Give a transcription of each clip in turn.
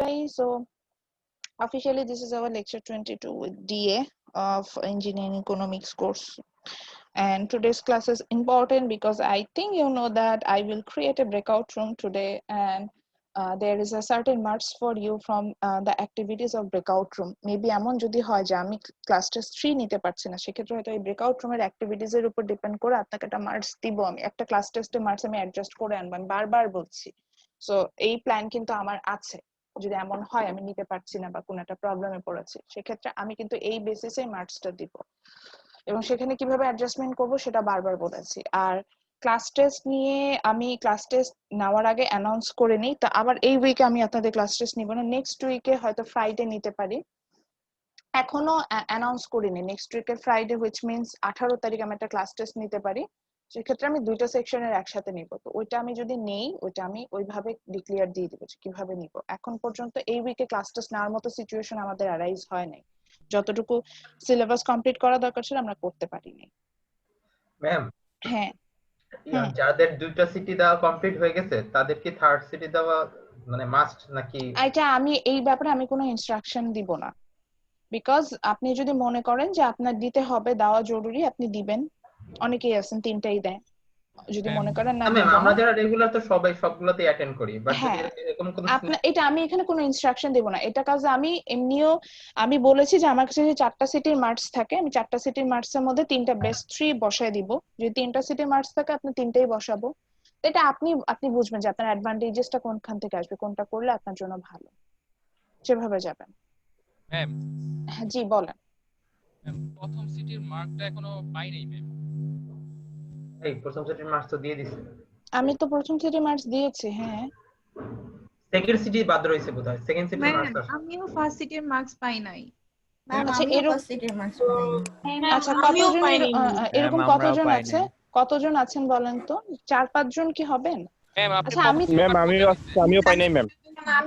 Hi, so officially this is our lecture 22 with DA of Engineering Economics course. And today's class is important because I think you know that I will create a breakout room today, and there is a certain marks for you from the activities of breakout room. Maybe এমন যদি হয় যে আমি class test 3 নিতে পারছি না, সেক্ষেত্রে হয়তো এই ব্রেকআউট রুমের অ্যাক্টিভিটিজ এর উপর ডিপেন্ড করে আপনাকে একটা মার্কস দিব। আমি একটা ক্লাস টেস্টে মার্কস আমি অ্যাডজাস্ট করে আনবো, আমি বারবার বলছি। সো এই প্ল্যান কিন্তু আমার আছে। যদি এমন হয় আমি নিতে পারছি না বা কোনো একটা প্রবলেমে পড়েছি, সেক্ষেত্রে আমি কিন্তু এই বেসিসে মার্কসটা দিব, এবং সেখানে কিভাবে অ্যাডজাস্টমেন্ট করব সেটা বারবার বলেছি। আর ক্লাস টেস্ট নিয়ে আমি ক্লাস টেস্ট নেওয়ার আগে অ্যানাউন্স করে নিই, তা আবার এই উইকে আমি আপনাদের ক্লাস টেস্ট নিব না, নেক্সট উইকে হয়তো ফ্রাইডে নিতে পারি। এখনো অ্যানাউন্স করিনি, নেক্সট উইকের ফ্রাইডে, হুইচ মিনস 18 তারিখ আমি একটা ক্লাস টেস্ট নিতে পারি। সেক্ষেত্রে আমি দুইটা সেকশনের একসাথে নিব, তো ওইটা আমি যদি নেই ওইটা আমি ওইভাবে ডিক্লেয়ার দিয়ে দিব যে কিভাবে নিব। এখন পর্যন্ত এই উইকে ক্লাস টেস্ট নেওয়ার মতো সিচুয়েশন আমাদের অ্যারাইজ হয় নাই, যতটুকু সিলেবাস কমপ্লিট করা দরকার ছিল আমরা করতে পারিনি। ম্যাম, হ্যাঁ, যাদের দুইটা সিটি দেওয়া কমপ্লিট হয়ে গেছে তাদের কি থার্ড সিটি দেওয়া মানে মাস্ট নাকি? এটা আমি এই ব্যাপারে আমি কোনো ইনস্ট্রাকশন দিব না, বিকজ আপনি যদি মনে করেন যে আপনার দিতে হবে, দেওয়া জরুরি, আপনি দিবেন। অনেকেই আছেন তিনটাই দেয়, যদি মনে করেন না ম্যাম, দিব আমরা না। যারা রেগুলার তো সবাই সবগুলোতে অ্যাটেন্ড করি, বাট যদি হ্যাঁ, এরকম কোনো আপনার এটা আমি এখানে কোনো ইনস্ট্রাকশন দেব না, এটা কাজ আমি এমনিও আমি বলেছি যে আমার কাছে যে 4টা সিটির মার্কস থাকে, আমি 4টা সিটির মার্কসের মধ্যে 3টা বেস্ট 3 বসায় দিব। যদি 3টা সিটির মার্কস থাকে আপনি 3টাই বসাবো। এটা আপনি আপনি বুঝবেন যে আপনার অ্যাডভান্টেজেসটা কোনখান থেকে আসবে, কোনটা করলে আপনার জন্য ভালো, সেভাবে যাবেন। ম্যাম, হ্যাঁ জি বলেন। প্রথম সিটির মার্কটা এখনো পাই নাই ম্যাম। এই প্রথম সিটির মার্কস তো দিয়ে দিছে। আমি তো প্রথম সিটির মার্কস দিয়েছি। হ্যাঁ, সেকেন্ড সিটি বাদ রইছে বোধহয়, সেকেন্ড সিটির ম্যাম, মার্কস আসে। আমিও ফার্স্ট সিটের মার্কস পাই নাই। আচ্ছা এরকম আচ্ছা আমিও কতজন পাইনি। এরকম কতজন আছে, কতজন আছেন বলেন তো? 4-5 জন কি হবেন? ম্যাম আপনি আচ্ছা আমি ম্যাম আমিও পাই নাই ম্যাম।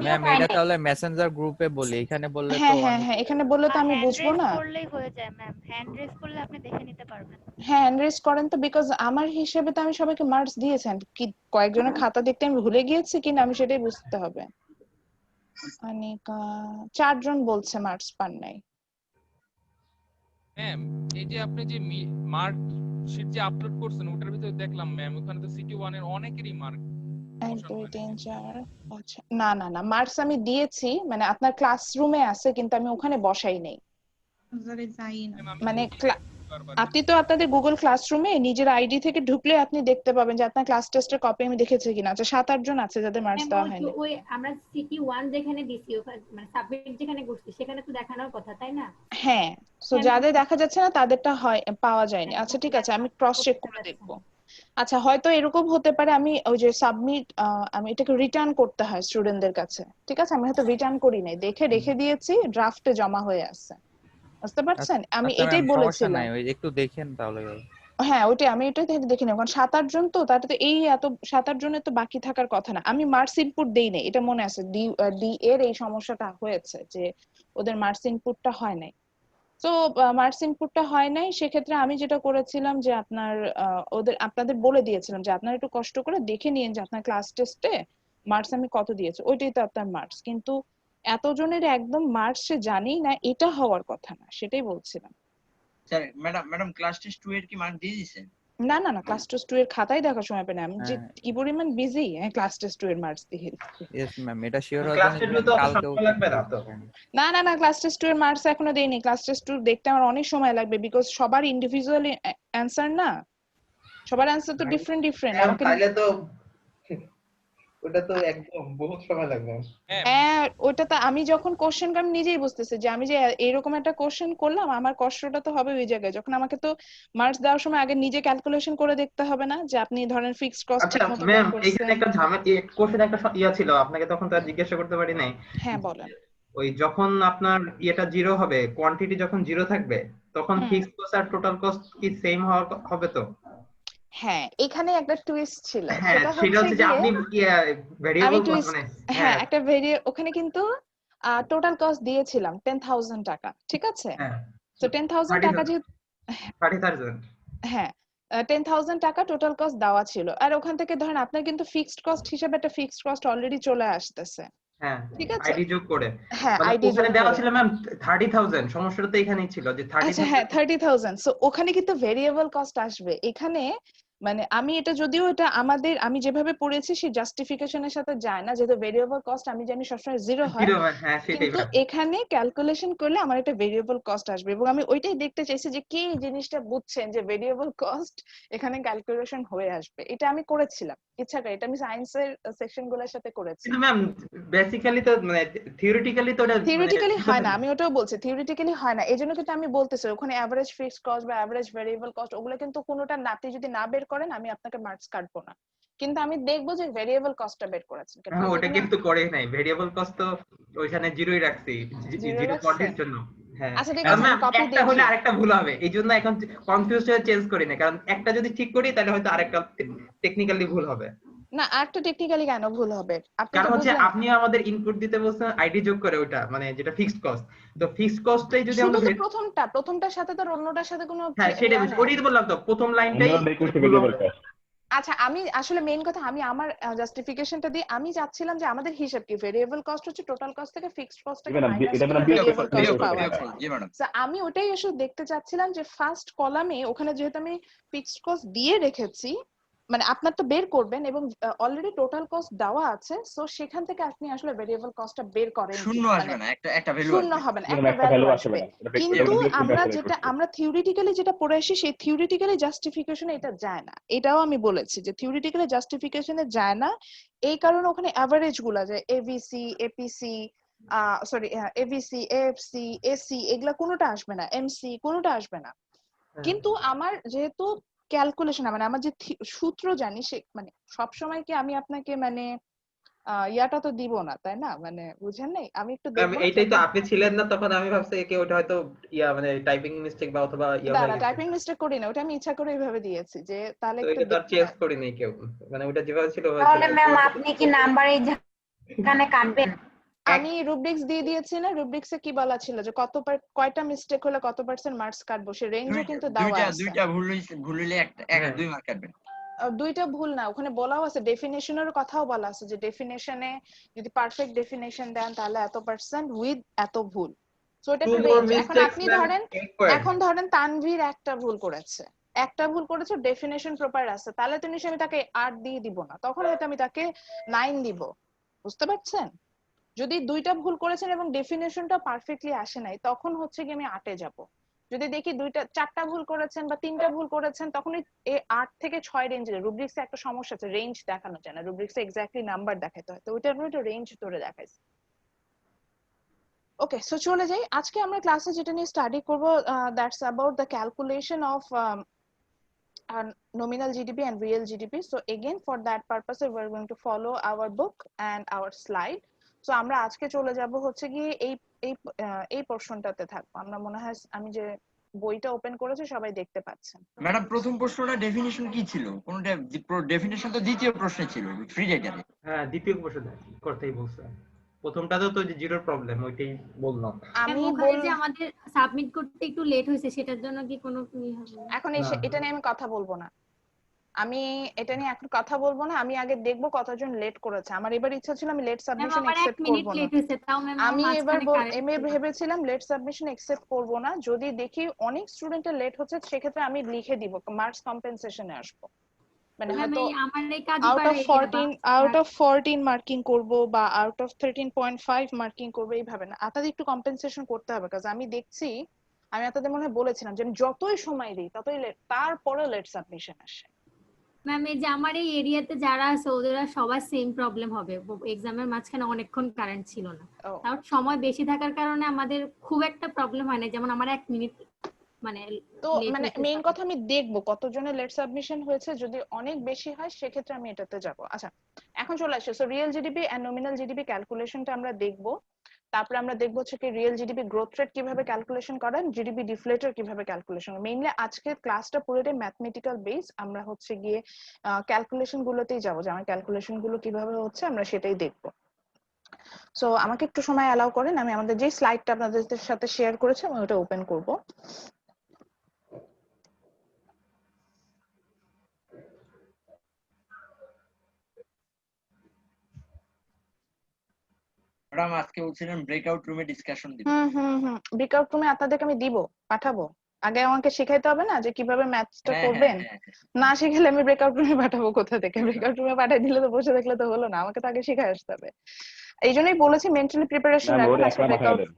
ম্যাম এটা তাহলে মেসেঞ্জার গ্রুপে বলি, এখানে বললে তো হ্যাঁ হ্যাঁ হ্যাঁ, এখানে বললে তো আমি বুঝবো না। করলেই হয়ে যায় ম্যাম, হ্যান্ড রেজ করলে আপনি দেখে নিতে পারবেন। হ্যাঁ হ্যান্ড রেজ করেন তো, বিকজ আমার হিসেবে তো আমি সবাইকে মার্কস দিয়েছেন, কি কয়েকজনের খাতা দেখতে আমি ভুলে গিয়েছি কিনা আমি সেটাই বুঝতে হবে। অনিকা 4 জন বলছে মার্কস পান নাই। ম্যাম এই যে আপনি যে মার্ক শিট যে আপলোড করছেন ওটার ভিতরে দেখলাম ম্যাম ওখানে তো সিটি 1 এর অনেকেরই মার্ক 1 2 3 4 আচ্ছা না না না, মার্কস আমি দিয়েছি, মানে আপনার ক্লাসরুমে আছে কিন্তু আমি ওখানে বসাই নাই। মানে আপনি তো আপনাদের গুগল ক্লাসরুমে নিজের আইডি থেকে ঢুকলে আপনি দেখতে পাবেন যে আপনার ক্লাস টেস্টের কপি আমি দেখেছি কিনা। আচ্ছা 7-8 জন আছে যাদের মার্কস দেওয়া হয়নি। ওই আমরা সিটি 1 যেখানে দিছি ওখানে মানে সাবমিট যেখানে করছি সেখানে তো দেখানোর কথা, তাই না? হ্যাঁ, সো যাদের দেখা যাচ্ছে না তাদেরটা হয় পাওয়া যায়নি। আচ্ছা ঠিক আছে, আমি ক্রস চেক করে দেখবো। আচ্ছা হয়তো এরকম হতে পারে আমি ওই যে সাবমিট আমি এটাকে রিটার্ন করতে হয় স্টুডেন্টদের কাছে, ঠিক আছে, আমি হয়তো রিটার্ন করি নাই, দেখে রেখে দিয়েছি, ড্রাফটে জমা হয়ে আছে, বুঝতে পারছেন? আমি এটাই বলেছিলাম। ওই একটু দেখেন তাহলে। হ্যাঁ ওইটাই, আমি এটাই দেখে নেব, কারণ 7-8 জন তো, তাতে তো এই এত 7-8 জনের তো বাকি থাকার কথা না। আমি মার্কস ইনপুট দেই নাই, এটা মনে আছে, ডি এর এই সমস্যাটা হয়েছে যে ওদের মার্কস ইনপুটটা হয় নাই। তো মার্কস ইনপুটটা হয় নাই, সেক্ষেত্রে আমি যেটা করেছিলাম যে আপনার আপনাদের বলে দিয়েছিলাম যে আপনারা একটু কষ্ট করে দেখে নিন যে আপনার ক্লাস টেস্টে মার্কস আমি কত দিয়েছি, ওইটাই তো আপনার মার্কস। কিন্তু এতজনের একদম মার্কস সে জানেই না, এটা হওয়ার কথা না, সেটাই বলছিলাম। স্যার ম্যাডাম ক্লাস টেস্ট 2 এর কি মার্ক দিয়ে দিয়েছেন? না না না, ক্লাস টেস্ট 2 এর খাতাই দেখার সময় পাই না আমি, যে কি পরিমাণ বিজি ক্লাস টেস্ট 2 এর মার্কস দিয়ে। यस ম্যাম, এটা শিওর ক্লাস টেস্ট তো সময় লাগবে না তো? না না না, ক্লাস টেস্ট 2 এর মার্কস এখনো দেইনি। ক্লাস টেস্ট 2 দেখতে আমার অনেক সময় লাগবে, বিকজ সবার ইন্ডিভিজুয়ালি অ্যানসার না, সবার অ্যানসার তো ডিফারেন্ট ডিফারেন্ট। আমাকে তাহলে তো ওটা তো একদম বহুত সময় লাগবে। হ্যাঁ ওটা তো আমি যখন কোশ্চেন আমি নিজেই বুঝতেছি যে আমি যে এরকম একটা কোশ্চেন করলাম, আমার কষ্টটা তো হবে ওই জায়গায়, যখন আমাকে তো মার্কস দেওয়ার সময় আগে নিজে ক্যালকুলেশন করে দেখতে হবে না যে আপনি ধরেন ফিক্সড কস্ট আচ্ছা ঠিকমতো ম্যাম, বের করছেন। এখানে একটা ঝামেলা, কোশ্চেন একটা ইয়া ছিল, আপনাকে তখন তো আর জিজ্ঞাসা করতে পারি নাই। হ্যাঁ বলেন। ওই যখন আপনার ইয়েটা জিরো হবে, কোয়ান্টিটি যখন জিরো থাকবে, তখন ফিক্সড কস্ট আর টোটাল কস্ট কি সেম হবে তো? হ্যাঁ এখানে একটা টুইস্ট ছিল, হ্যাঁ সেটা হচ্ছে যে আপনি ভেরিয়েবল মানে হ্যাঁ একটা ওখানে কিন্তু টোটাল কস্ট দিয়েছিলাম 10,000 টাকা, ঠিক আছে? তো 10,000 টাকা যে 30,000, হ্যাঁ 10,000 টাকা টোটাল কস্ট দেওয়া ছিল, আর ওখান থেকে ধরেন আপনার কিন্তু ফিক্সড কস্ট হিসেবে একটা ফিক্সড কস্ট অলরেডি চলে আসতেছে, হ্যাঁ ঠিক আছে, আইডি যোগ করে হ্যাঁ মানে আইডি ওখানে যোগ দেওয়া করে। ছিল ম্যাম 30,000, সমস্যাটা তো এখানেই ছিল যে আচ্ছা হ্যাঁ 30,000। 30,000, সো ওখানে কিন্তু ভেরিয়েবল কস্ট আসবে এখানে। মানে আমি এটা যদিও এটা আমাদের আমি যেভাবে পড়েছি সেই জাস্টিফিকেশনের সাথে যায় না, যেহেতু ভেরিয়েবল কস্ট আমি জানি সবসময় জিরো হয়, জিরো, হ্যাঁ সেটাই কিন্তু ম্যাম। এখানে ক্যালকুলেশন করলে আমার একটা ভেরিয়েবল কস্ট আসবে, এবং আমি ওইটাই দেখতে চাইছি যে কি এই জিনিসটা বুঝছেন যে ভেরিয়েবল কস্ট এখানে ক্যালকুলেশন হয়ে আসবে। এটা আমি করেছিলাম ইচ্ছা করে, এটা আমি সায়েন্সের সেকশন গুলোর সাথে করেছি। কিন্তু ম্যাম বেসিক্যালি তো মানে থিওরিটিক্যালি তো ওটা মানে থিওরিটিক্যালি zero হয় না, থাকে। আমি ওটাও বলছি থিওরিটিক্যালি হয় না, এই জন্য কিন্তু আমি বলতেছি ওখানে অ্যাভারেজ ফিক্সড কস্ট বা অ্যাভারেজ ভেরিয়েবল কস্ট ওগুলো কিন্তু কোনোটা নাতে যদি না বের করেন আমি আপনাকে মার্কস কাটবো না, কিন্তু আমি দেখবো যে ভেরিয়েবল কস্টটা বের করেছেন কিনা। ম্যাম কিন্তু ওটা এখানে কিন্তু করেই নাই, ভেরিয়েবল কস্ট তো ওইখানে জিরোই রাখছি, জিরো জিরো রাখছেন? কোয়ান্টিটির জন্য। হ্যাঁ আচ্ছা ঠিক কারণ আছে, আমি ম্যাম কপি একটা হলে দেখি। আরেকটা ভুল হবে, এই জন্য এখন কনফিউজ হয়ে চেঞ্জ করি না, কারণ একটা যদি ঠিক করি তাহলে হয়তো আরেকটা টেকনিক্যালি ভুল হবে। না আরেকটা টেকনিক্যালি কেন ভুল হবে, আপনি তো কারণ হচ্ছে বুঝলেন আপনি আমাদের ইনপুট দিতে বলছেন আইডি যোগ করে, ওটা মানে যেটা ফিক্সড কস্ট, তো ফিক্সড কস্টটাই যদি শুধু আমরা তো প্রথমটার সাথে তো অন্যটার সাথে কোনো হ্যাঁ সেটাই ইয়া বলছি, নেই। ওটাই তো বললাম, তো প্রথম লাইনটাই আমরা বের করছি ভুল ভেরিয়েবল হবে। কস্ট। আচ্ছা আমি আসলে মেইন কথা আমি আমার জাস্টিফিকেশনটা দিই, আমি চাচ্ছিলাম যে আমাদের হিসাব কি ভেরিয়েবল কস্ট হচ্ছে টোটাল কস্ট থেকে ফিক্সড কস্টটাকে এটা মাইনাস এটা করে বিয়োগ ভেরিয়েবল কস্ট বিয়োগ পাওয়া করতে যায়। জি ম্যাডাম। So, আমি ওটাই এসে দেখতে চাচ্ছিলাম যে ফার্স্ট কলামে ওখানে যেহেতু আমি ফিক্সড কস্ট দিয়ে রেখেছি, মানে আপনার তো বের করবেন এবং অলরেডি টোটাল কস্ট দেওয়া আছে, সো সেখান থেকে আপনি আসলে ভেরিয়েবল কস্টটা বের করেন শূন্য কি, আসবে মানে না, একটা ভ্যালু শূন্য আসবে। হবে না, এরকম একটা একটা ভ্যালু ভ্যালু আসবে আসবে। না, এটা কিন্তু বিয়োগ করে আমরা ক্যালকুলেট করছি। আমরা থিওরিটিক্যালি যেটা পড়ে আসি সেই থিওরিটিক্যালি জাস্টিফিকেশনে এটা যায় না, এটাও আমি বলেছি যে থিওরিটিক্যালি জাস্টিফিকেশনে যায় না, এই কারণে ওখানে অ্যাভারেজ গুলা যায় ABC APC sorry ABC AFC AC এগুলা কোনোটা আসবে না, এমসি কোনোটা আসবে না। কিন্তু আমার যেহেতু ক্যালকুলেশন মানে আমার যে সূত্র জানি সে মানে সবসময় কি আমি আপনাকে মানে ইয়াটা তো দিব না তাই না, মানে বুঝেন নাই, আমি একটু ম্যাম দেখবো না এইটাই তো, যখন আপনি ছিলেন না তখন, আমি ভাবছি কি ওটা হয়তো মানে টাইপিং মিস্টেক বা অথবা হয়ে দাঁড়া গেছে, টাইপিং মিস্টেক করি না, ওটা আমি ইচ্ছা করে এইভাবে দিয়েছি যে তাহলে তো একটু এটা তো আর দেখবো চেঞ্জ না। করি নাই কেউ, মানে ওটা যেভাবে ছিল তাহলে ম্যাম আপনি কি নাম্বার এখানে কাটবেন? আমি রুব্রিক্স দিয়ে দিয়েছি না, রুব্রিক্সে কি বলা ছিল যে কয়টা মিস্টেক হলে কত পার্সেন্ট মার্কস কাটবো, সে রেঞ্জও কিন্তু দেওয়া আছে। দুইটা ভুল হইলে একটা হ্যাঁ। 2 মার্ক কাটবেন। দুইটা ভুল না, ওখানে বলাও আছে, ডেফিনেশনের কথাও বলা আছে যে ডেফিনেশনে যদি পারফেক্ট ডেফিনেশন দেন তাহলে এত পার্সেন্ট উইথ এত ভুল, সো এটা টু একটা মোর রেঞ্জ। এখন মিস্টেকস আপনি ম্যাম ধরেন রিকোয়ার্ড। এখন ধরেন তানভীর একটা ভুল করেছে, ডেফিনেশন প্রপার আছে, তাহলে তো নিশ্চয়ই আমি তাকে 8 দিয়ে দিব না, তখন হয়তো আমি তাকে 9 দিব, বুঝতে পারছেন? যদি দুইটা ভুল করেছেন এবং ডেফিনেশনটা পারফেক্টলি আসে নাই তখন হচ্ছে কি আমি 8 এ যাব। যদি দেখি চারটা ভুল করেছেন বা তিনটা ভুল করেছেন তখন এই 8 থেকে 6 রেঞ্জে, রুব্রিক্সে একটা সমস্যা আছে, রেঞ্জ দেখানো যায় না, রুব্রিক্সে এক্স্যাক্টলি নাম্বার দেখাতে হয়, তো ওইটার উপর একটা রেঞ্জ ধরে দেখাইছে। ওকে, সো চলে যাই, আজকে আমরা ক্লাসে যেটা নিয়ে স্টাডি করব that's about the calculation of nominal GDP and real GDP. So again, for that purpose, we're going to follow our book and our slide. So আমরা আজকে চলে যাব হচ্ছে গিয়ে এই এই এই পোরশনটাতে থাকবো আমরা, মনে হয় আমি যে বইটা ওপেন করেছি সবাই দেখতে পাচ্ছেন। ম্যাডাম প্রথম প্রশ্নটা ডেফিনিশন কি ছিল? কোনটা ডেফিনিশন তো দ্বিতীয় প্রশ্নে ছিল ফ্রি রাইটারে। হ্যাঁ দ্বিতীয় প্রশ্ন করতেই বলছে, প্রথমটা তো যে জিরোর প্রবলেম ওইটাই বললাম। আমি ওখানে যে আমাদের সাবমিট করতে একটু লেট হয়েছে সেটার জন্য কি কোনো এখন এটা নিয়ে আমি কথা বলবো না, আমি এটা নিয়ে এখন কথা বলবো না, আমি আগে দেখবো কতজন লেট করেছে। আমার এবার ইচ্ছা ছিল আমি লেট সাবমিশন একসেপ্ট করব না, আমি এবার ভেবেছিলাম লেট সাবমিশন একসেপ্ট করব না, যদি দেখি অনেক স্টুডেন্টের লেট হচ্ছে সেক্ষেত্রে আমি লিখে দিব, মার্কস কম্পেনসেশনে আসবো, মানে হয়তো আউট অফ 14 মার্কিং করব বা আউট অফ 13.5 মার্কিং করব, এইভাবে না, আপনাদের একটু কম্পেনসেশন করতে হবে, কারণ আমি দেখছি আমি আপনাদের মনে হয় বলেছিলাম যে আমি যতই সময় দিই ততই তারপরে লেট সাবমিশন আসে। ম্যাম এই যে আমার এই এরিয়াতে যারা আছে ওদের সবার সেম প্রবলেম হবে, এক্সামের মাঝখানে অনেকক্ষণ কারেন্ট ছিল না, তাও সময় বেশি থাকার কারণে আমাদের খুব একটা প্রবলেম হয় না, যেমন আমার 1 মিনিট মানে তো মানে মেইন কথা আমি দেখবো কতজনের লেট সাবমিশন হয়েছে, যদি অনেক বেশি হয় সেক্ষেত্রে আমি এটাতে যাব। আচ্ছা এখন চলে আসছে, so real GDP and nominal GDP ক্যালকুলেশনটা আমরা দেখবো, তারপরে আমরা দেখবো হচ্ছে কি রিয়েল জিডিপি গ্রোথ রেট কিভাবে ক্যালকুলেশন করেন, জিডিপি ডিফ্লেটর কিভাবে ক্যালকুলেশন, মেইনলি আজকের ক্লাসটা পুরোটাই ম্যাথমেটিক্যাল বেস, আমরা হচ্ছে গিয়ে ক্যালকুলেশন গুলোতেই যাবো, যে আমার ক্যালকুলেশন গুলো কিভাবে হচ্ছে আমরা সেটাই দেখবো। সো আমাকে একটু সময় অ্যালাউ করেন, আমি আমাদের যে স্লাইডটা আপনাদের সাথে শেয়ার করেছি আমি ওটা ওপেন করবো। ম্যাডাম আজকে বলছিলেন ব্রেকআউট রুমে ডিসকাশন দিবেন। ব্রেকআউট রুমে আপনাদেরকে আমি দিব, পাঠাবো। আগে আমাকে শেখাইতে হবে না যে কিভাবে ম্যাথসটা হ্যাঁ, করবেন। হ্যাঁ, হ্যাঁ। না শিখালে আমি ব্রেকআউট রুমে পাঠাবো কোথা থেকে? ব্রেকআউট রুমে পাঠাই দিলে তো বসে দেখলে তো হলো না, আমাকে তো আগে শিখাই আসতে হবে। এই জন্যই বলেছি মেন্টালি প্রিপারেশন ম্যাম ওর রাখবেন, আজকে একলা পাঠায় দেন।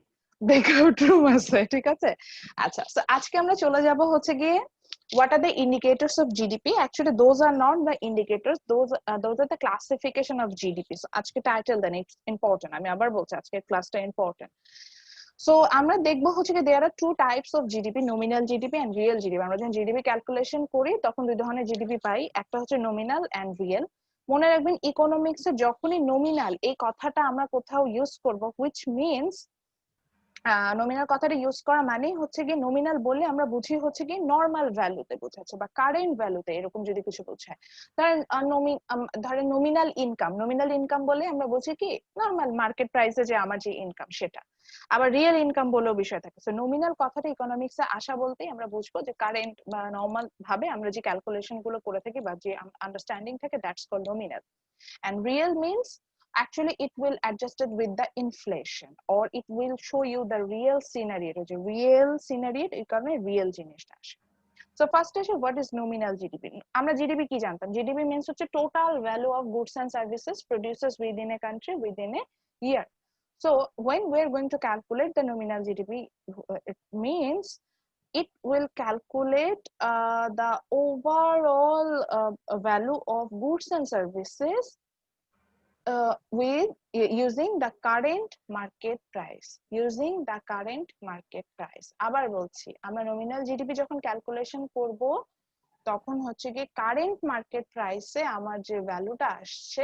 ব্রেকআউট রুম আছে, ঠিক আছে? আচ্ছা, so আজকে আমরা চলে যাব হচ্ছে গিয়ে what are the indicators of GDP? Actually those are not the indicators, those are the classification of GDP. So আজকে টাইটেল দেন, it's important, আমি আবার বলছি আজকে ক্লাসটা ইম্পর্টেন্ট। সো আমরা দেখবো হচ্ছে কি there are two types of GDP, nominal GDP and real GDP. আমরা যখন GDP ক্যালকুলেশন করি তখন দুই ধরনের GDP পাই, একটা হচ্ছে nominal and real। মনে রাখবেন ইকোনমিক্সে যখনই nominal এই কথাটা আমরা কোথাও ইউজ করব, which means নমিনাল কথাটা ইউজ করা মানেই হচ্ছে কি নমিনাল বললে আমরা বুঝি হচ্ছে কি নরমাল ভ্যালুতে বোঝাচ্ছে বা কারেন্ট ভ্যালুতে, এরকম যদি কিছু বোঝায়। ধরেন নমিনাল ইনকাম বলে আমরা বুঝি কি নরমাল মার্কেট প্রাইসে যে আমার যে ইনকাম সেটা। আবার রিয়েল ইনকাম বলেও বিষয় থাকে। সো নমিনাল কথাটা ইকোনমিক্সে আসা বলতেই আমরা বুঝবো যে কারেন্ট বা নরমাল ভাবে আমরা যে ক্যালকুলেশন গুলো করে থাকি বা যে আন্ডারস্ট্যান্ডিং থাকে, that's called nominal. And real means actually it will adjust it with the inflation or it will show you the real scenario, যে real scenario এই কারণে real জিনিসটা আসে। So first আসে what is nominal GDP? আমরা GDP কি জানতাম? GDP means হচ্ছে total value of goods and services produced within a country within a year. So when we're going to calculate the nominal GDP, it means it will calculate the overall value of goods and services with using the current market price, using the current market price. আবার বলছি, আমরা nominal GDP যখন calculation করব তখন হচ্ছে কি current market প্রাইসে আমার যে ভ্যালুটা আসছে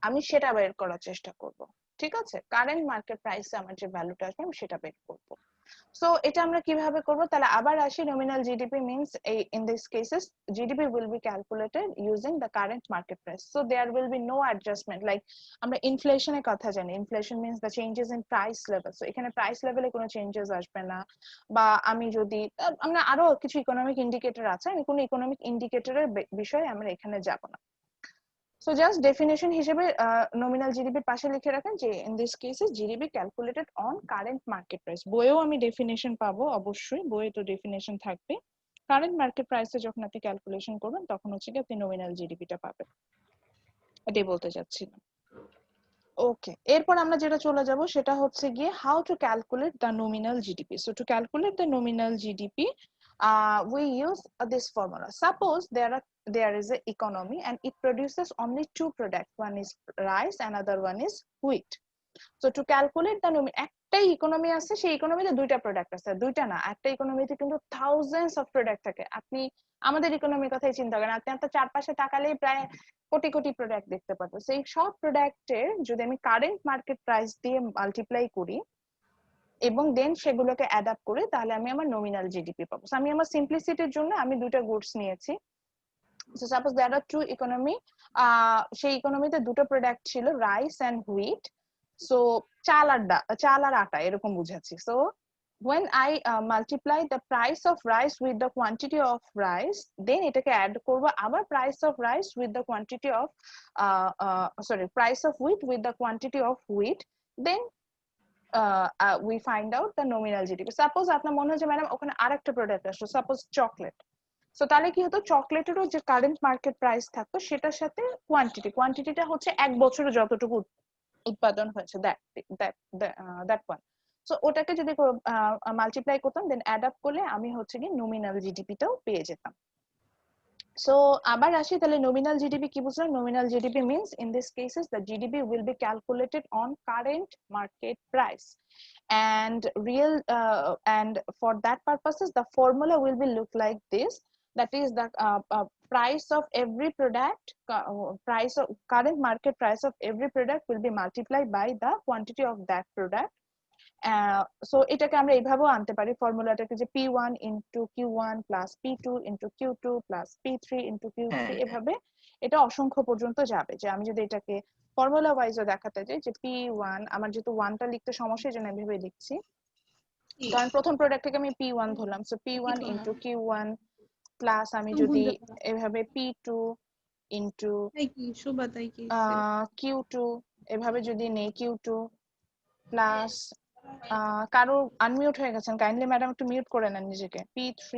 আমি সেটা বের করার চেষ্টা করব, ঠিক আছে? কারেন্ট মার্কেট প্রাইসে আমার যে ভ্যালুটা আসবে আমি সেটা বের করব। সো এটা আমরা কিভাবে করব? তাহলে আবার আসি, nominal GDP means in these cases GDP will be calculated using the current market price. So there will be no adjustment, like আমরা ইনফ্লেশন এর কথা জানি, inflation means the changes in price level. So এখানে price লেভেলে কোনো changes আসবে না। বা আমি যদি আমরা আরো কিছু ইকোনমিক ইন্ডিকেটর আছে, আমি কোনো ইকোনমিক ইন্ডিকেটরের বিষয়ে আমরা এখানে যাব না। So just definition হিসেবে nominal GDP এর পাশে লিখে রাখেন যে in this cases GDP calculated on current market price. বইয়েও আমি ডেফিনেশন পাবো, অবশ্যই বইয়ে তো ডেফিনেশন থাকবে। কারেন্ট মার্কেট প্রাইসে যখন আপনি ক্যালকুলেশন করবেন তখন হচ্ছে কি আপনি nominal GDP টা পাবেন, এটাই বলতে যাচ্ছিলাম। ওকে, এরপর আমরা যেটা চলে যাব সেটা হচ্ছে গিয়ে how to calculate the nominal GDP. So to calculate the nominal GDP we use this formula. Suppose there is an economy and it produces only two products, one is rice and another one is wheat. So to calculate the একটাই economy আছে, সেই ইকোনমিতে দুইটা product আছে, দুইটা না একটা ইকোনমিতে কিন্তু thousands of product থাকে। আপনি আমাদের ইকোনমির কথাই চিন্তা করেন, আপনি আপনার চারপাশে তাকালেই প্রায় কোটি কোটি প্রোডাক্ট দেখতে পারবেন। সেই সব প্রোডাক্টের যদি আমি কারেন্ট মার্কেট প্রাইস দিয়ে মাল্টিপ্লাই করি এবং দেন সেগুলোকে অ্যাড আপ করে, তাহলে আমি আমার নমিনাল জিডিপি পাবো। আমি আমার সিম্পলিসিটির জন্য আমি দুটো গুডস নিয়েছি। So suppose there are two economy, সেই ইকোনমিতে দুটো প্রোডাক্ট ছিল রাইস এন্ড হুইট। সো চাল আর আটা এরকম বুঝাচ্ছি। So when I multiply the price of rice with the quantity of rice, then এটাকে অ্যাড করব আবার price of rice with the quantity of price of wheat with the quantity of wheat, then we find out the nominal GDP. Suppose আপনার মনে হচ্ছে madam ওখানে আরেকটা product আসলো, suppose chocolate. So তাহলে কি হতো, চকলেটেরও যে কারেন্ট মার্কেট প্রাইস থাকতো সেটার সাথে কোয়ান্টিটিটা হচ্ছে এক বছরে যতটুকু উৎপাদন হয়েছে দ্যাট ওয়ান। সো ওটাকে যদি মাল্টিপ্লাই করতাম দেন অ্যাড আপ করলে আমি হচ্ছে কি নমিনাল জিডিপিটাও পেয়ে যেতাম। সো আবার আসি, তাহলে নমিনাল জিডিপি কি বুঝলাম? Nominal GDP means in this cases the GDP will be calculated on current market price and real and for that purposes the formula will be look like this, that is the price of every product, price of current market price of every product will be multiplied by the quantity of that product. So এটাকে আমরা এইভাবেও আনতে পারি ফর্মুলাটাকে, যে P1 into Q1 plus P2 into Q2 plus P3 into Q3, এভাবে এটা অসংখ্য পর্যন্ত যাবে। যে আমি যদি এটাকে ফর্মুলা ওয়াইজও দেখাতে যাই যে P1, আমার যেহেতু 1টা লিখতে সমস্যা এই জন্য এভাবে লিখছি, কারণ প্রথম প্রোডাক্ট থেকে আমি P1 ধরলাম। So P1 into Q1 plus আমি যদি এভাবে P2 into Q2 এভাবে যদি নেই Q2 প্লাস কারো আনমিউট হয়ে গেছেন, কাইন্ডলি ম্যাডাম একটু মিউট করে নেন নিজেকে। P3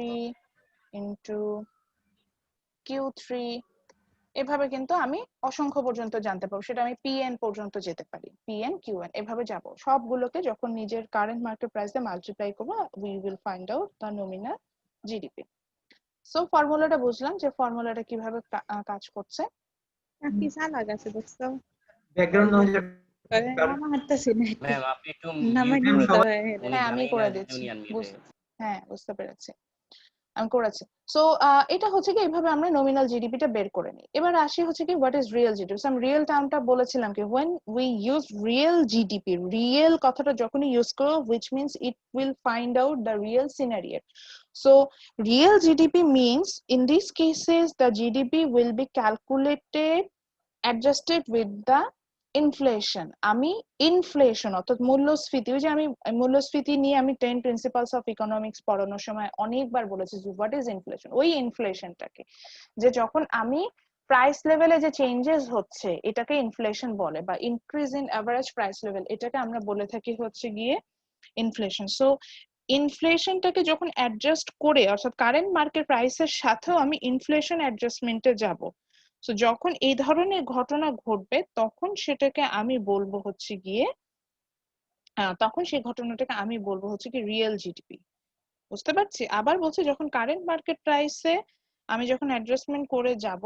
ইন্টু Q3, এভাবে কিন্তু আমি অসংখ্য পর্যন্ত জানতে পারবো, সেটা আমি PN পর্যন্ত যেতে পারি, PN QN এভাবে যাব। সবগুলোকে যখন নিজের কারেন্ট মার্কেট প্রাইস দিয়ে মাল্টিপ্লাই করবো, we will find out the nominal GDP. So ফর্মুলাটা বুঝলাম যে ফর্মুলাটা কিভাবে কাজ করছে। কি সালা গেছে দেখছো ব্যাকগ্রাউন্ড নয়েজ মামা হাঁটতেছি না ম্যাম আপনি একটু নামাই ম্যাম নিতে সবাই হয় উনি হ্যাঁ আমি জানেই না করে যে দিচ্ছি, উনি আনমিউট হ্যাঁ বুঝতে পেরেছি, আমি করেছি। সো এটা হচ্ছে কি এইভাবে আমরা নমিনাল জিডিপিটা বের করে নিই। এবার আসি হচ্ছে কি হোয়াট ইজ রিয়েল জিডিপি। আমি রিয়েল টার্মটা বলেছিলাম কি when we use real GDP, real কথাটা যখনই ইউজ করো which means it will find out the real scenario. So real GDP means in these cases the GDP will be calculated adjusted with the inflation. আমি inflation অর্থাৎ মূল্যস্ফীতি, ওই যে আমি মূল্যস্ফীতি নিয়ে আমি 10 প্রিন্সিপালস অফ ইকোনমিক্স পড়ানোর সময় অনেকবার বলেছি যে হোয়াট ইজ ইনফ্লেশন, ওই ইনফ্লেশনটাকে যে যখন আমি প্রাইস লেভেলে যে চেঞ্জেস হচ্ছে এটাকে ইনফ্লেশন বলে, বা increase in average price level এটাকে আমরা বলে থাকি হচ্ছে গিয়ে ইনফ্লেশন। সো ইনফ্লেশনটাকে যখন অ্যাডজাস্ট করে অর্থাৎ কারেন্ট মার্কেট প্রাইসের সাথেও আমি ইনফ্লেশন অ্যাডজাস্টমেন্টে যাব, তো যখন এই ধরনের ঘটনা ঘটবে তখন সেটাকে আমি বলবো হচ্ছে গিয়ে তখন সেই ঘটনাটাকে আমি বলবো হচ্ছে কি রিয়েল জিডিপি। বুঝতে পারছি? আবার বলছি যখন কারেন্ট মার্কেট প্রাইসে আমি যখন অ্যাডজাস্টমেন্ট করে যাব,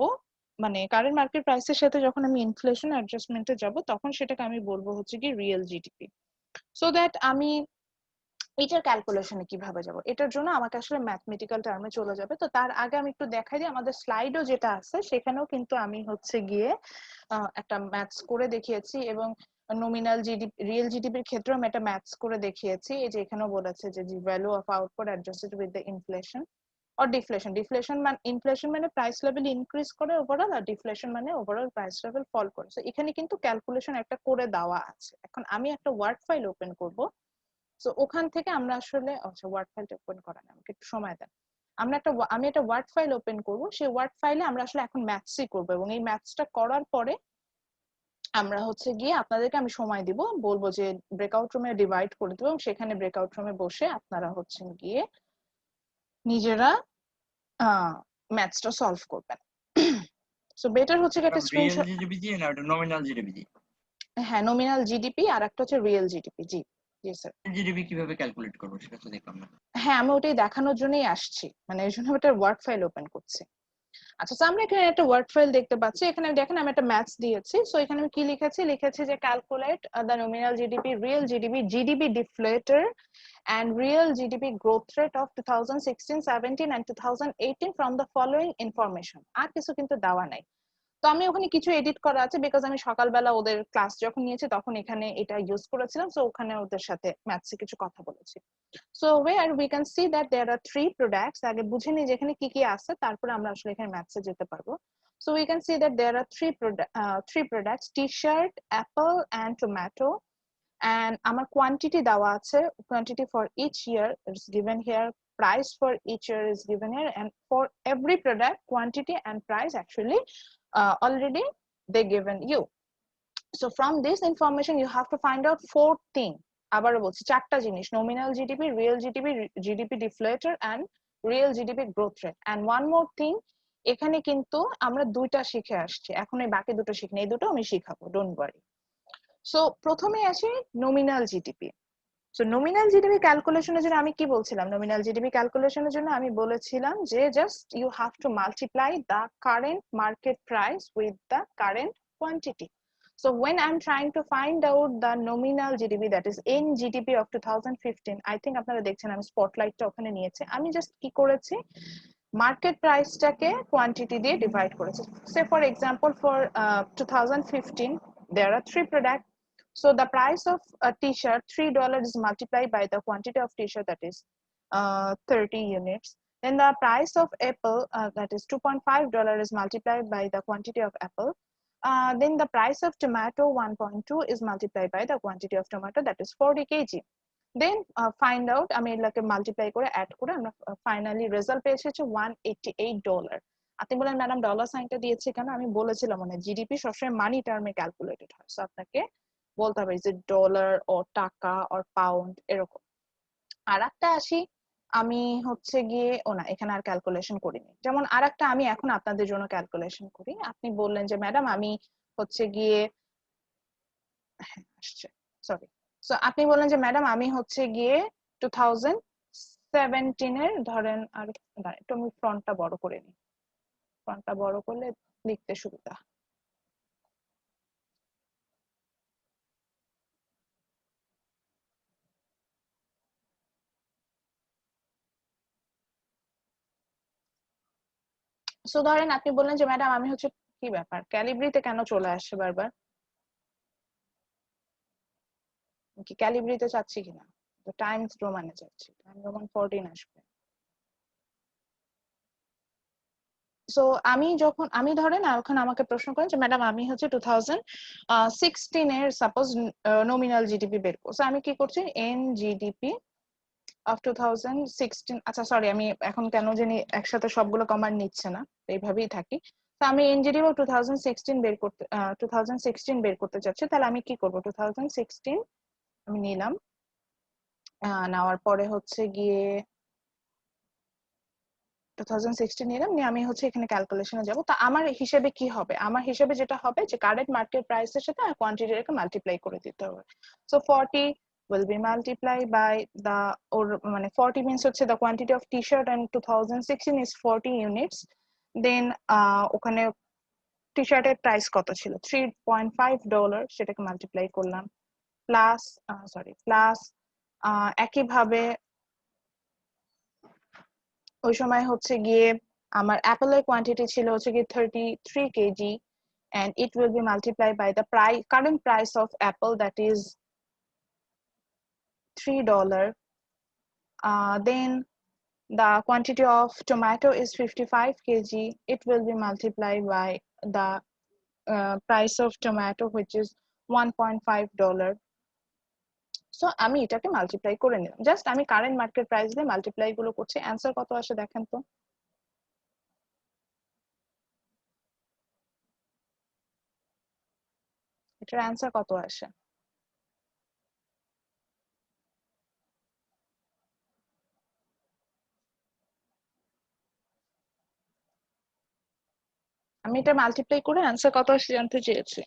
মানে কারেন্ট মার্কেট প্রাইসের সাথে যখন আমি ইনফ্লেশন অ্যাডজাস্টমেন্টে যাব তখন সেটাকে আমি বলবো হচ্ছে কি রিয়েল জিডিপি। সো দ্যাট আমি এটার ক্যালকুলেশনে কিভাবে যাব, এটার জন্য আমাকে আসলে ম্যাথমেটিক্যাল টার্মে চলে যাবে। তো তার আগে আমি একটু দেখাই দিই আমাদের স্লাইডও যেটা আছে সেখানেও কিন্তু আমি হচ্ছে গিয়ে একটা ম্যাথস করে দেখিয়েছি, এবং নমিনাল জিডিপি রিয়েল জিডিপির ক্ষেত্রেও আমি একটা ম্যাথস করে দেখিয়েছি। এই যে এখানেও বলেছে যে the value of output adjusted with the inflation or deflation. Deflation মানে ইনফ্লেশন মানে প্রাইস লেভেল ইনক্রিজ করে ওভারঅল, আর ডিফ্লেশন মানে ওভারঅল প্রাইস লেভেল ফল করে। সো এখানে কিন্তু ক্যালকুলেশন একটা করে দেওয়া আছে। এখন আমি একটা ওয়ার্ড ফাইল ওপেন করব, সো ওখান থেকে আমরা আসলে আচ্ছা ওয়ার্ড ফাইলটা ওপেন করা না, আমাকে একটু সময় দেন। আমি একটা ওয়ার্ড ফাইল ওপেন করব, সেই ওয়ার্ড ফাইলে আমরা আসলে এখন ম্যাথসই করব, এবং এই ম্যাথসটা করার পরে আমরা হচ্ছে গিয়ে আপনাদেরকে আমি সময় দিব, বলবো যে ব্রেকআউট রুমে ডিভাইড করে দেবো, এবং সেখানে ব্রেকআউট রুমে বসে আপনারা হচ্ছে গিয়ে নিজেরা ম্যাথসটা সলভ করবেন। সো বেটার হচ্ছে একটা রিয়েল স্ক্রিনশট। জিডিপি দিয়ে না ওটা নমিনাল জিডিপি দিয়ে? হ্যাঁ নমিনাল জিডিপি আর একটা হচ্ছে রিয়েল জিডিপি। জি জি স্যার। জিডিপি কিভাবে ক্যালকুলেট করবো সেটা তো দেখলাম না। হ্যাঁ আমি ওটাই দেখানোর জন্যই আসছি, মানে এই জন্য একটা ওয়ার্ড ফাইল ওপেন করছি। আচ্ছা তো আমরা এখানে একটা ওয়ার্ড ফাইল দেখতে পাচ্ছি, এখানে দেখেন আমি একটা ম্যাথস দিয়েছি। সো এখানে আমি কি লিখেছি যে calculate the nominal GDP, real GDP, GDP deflator and real GDP growth rate of 2016, 17 and 2018 from the following information। আর কিছু কিন্তু দেওয়া নাই। তো আমি ওখানে কিছু এডিট করা আছে বিকজ আমি সকালবেলা ওদের ক্লাস যখন নিয়েছি তখন এখানে এটা ইউজ করেছিলাম, সো ওখানে ওদের সাথে ম্যাথসে কিছু কথা বলেছি। So where we can see that there are 3 products। আগে বুঝে নিই যেখানে কি কি আছে, তারপরে আমরা আসলে এখানে ম্যাথসে যেতে পারবো। So we can see that there are 3 products, t-shirt, apple and tomato, and আমার quantity দেওয়া আছে, quantity for each year is given here, price for each year is given here, and for every product quantity and price actually already they given you. So from this information you have to find out 4 things। আবার বলছি 4টা জিনিস, nominal GDP, real GDP, GDP deflator and real GDP growth rate, and one more thing এখানে কিন্তু আমরা 2টা শিখে আসছি, এখন এই বাকি 2টো শিখিনি, এই দুটো আমি শিখাবো, ডোন্ট ওয়ারি। সো প্রথমে আসি nominal GDP. So nominal GDP ক্যালকুলেশনের জন্য আমি কি বলছিলাম, নমিনাল জিডিপি ক্যালকুলেশনের জন্য আমি বলেছিলাম যে just you have to multiply the current market price with the current quantity. So when I'm trying to find out the nominal GDP, that is in GDP of 2015, I think আপনারা দেখছেন আমি স্পটলাইটটা ওখানে নিয়েছি, আমি জাস্ট কি করেছি market প্রাইসটাকে quantity দিয়ে ডিভাইড করেছি। Say for example for 2015 there are 3 products. So the price of a t-shirt $3 is multiplied by the quantity of t-shirt, that is 30 units. Then the price of apple that is $2.5 is multiplied by the quantity of apple. Then the price of tomato 1.2 is multiplied by the quantity of tomato, that is 40 kg. Then find out আমি এটাকে multiply করে add করে আমরা finally result পেয়েছি হচ্ছে $188। আপনি বলেন madam dollar সাইনটা দিয়েছে কেন, আমি বলেছিলাম মানে জিডিপি সবসময় মানি টার্মে ক্যালকুলেটেড হয়, সো আপনাকে বলতে হবে যে ডলার ও টাকা অর পাউন্ড এরকম। আর একটা আসি, আমি হচ্ছে গিয়ে না এখানে আর ক্যালকুলেশন করিনি, যেমন আর একটা আমি এখন আপনাদের জন্য ক্যালকুলেশন করি। আপনি বললেন যে ম্যাডাম আমি হচ্ছে গিয়ে সরি, সো আপনি বললেন যে ম্যাডাম আমি হচ্ছে গিয়ে 2017 এর ধরেন, আর একটু আমি ফ্রন্টটা বড় করে নিই, ফ্রন্টটা বড় করলে লিখতে সুবিধা। সো ধরেন আপনি বললেন যে ম্যাডাম আমি হচ্ছে, কি ব্যাপার ক্যালিব্রিতে কেন চলে আসছে বারবার, কি ক্যালিব্রিতে চাচ্ছি কিনা, তো টাইমস রোমানে চাচ্ছি, টাইম রোমান 14 আসবে। সো আমি ধরেন এখন আমাকে প্রশ্ন করেন যে ম্যাডাম আমি হচ্ছে 2016 এর সাপোজ নমিনাল জিডিপি বের করছি, আমি কি করছি এন জিডিপি অফ 2016, আচ্ছা সরি আমি এখন কেন জানি একসাথে সবগুলো কমান্ড নিচ্ছে না, এইভাবেই থাকি। তো আমি এনজিডি অফ 2016 বের করতে চাচ্ছি, তাহলে আমি কি করব 2016 আমি নিলাম, নেওয়ার পরে হচ্ছে গিয়ে 2016 নিলাম নিয়ে আমি হচ্ছে এখানে ক্যালকুলেশনে যাব। তো আমার হিসেবে কি হবে, আমার হিসেবে যেটা হবে যে কারেন্ট মার্কেট প্রাইসের সাথে কোয়ান্টিটিটাকে মাল্টিপ্লাই করে দিতে হবে। So 40 will be multiplied by the, or মানে 40 means হচ্ছে the quantity of t-shirt and 2016 is 40 units, then ওখানে টি-শার্টের প্রাইস কত ছিল $3.5, সেটাকে মাল্টিপ্লাই করলাম প্লাস প্লাস একইভাবে ওই সময় হচ্ছে গিয়ে আমার অ্যাপেলের কোয়ান্টিটি ছিল হচ্ছে গিয়ে 33 kg and it will be multiplied by the current price of apple, that is $3. Then the quantity of tomato is 55 kg, it will be multiplied by the price of tomato which is $1.5. So আমি এটাকে multiply করে নিলাম, just আমি current market price দিয়ে multiply গুলো করছি। Answer কত আসে দেখেন তো, এটার অ্যান্সার কত আসে? আমি এটা মাল্টিপ্লাই করে অ্যান্সার কত আসে জানতে চেয়েছি।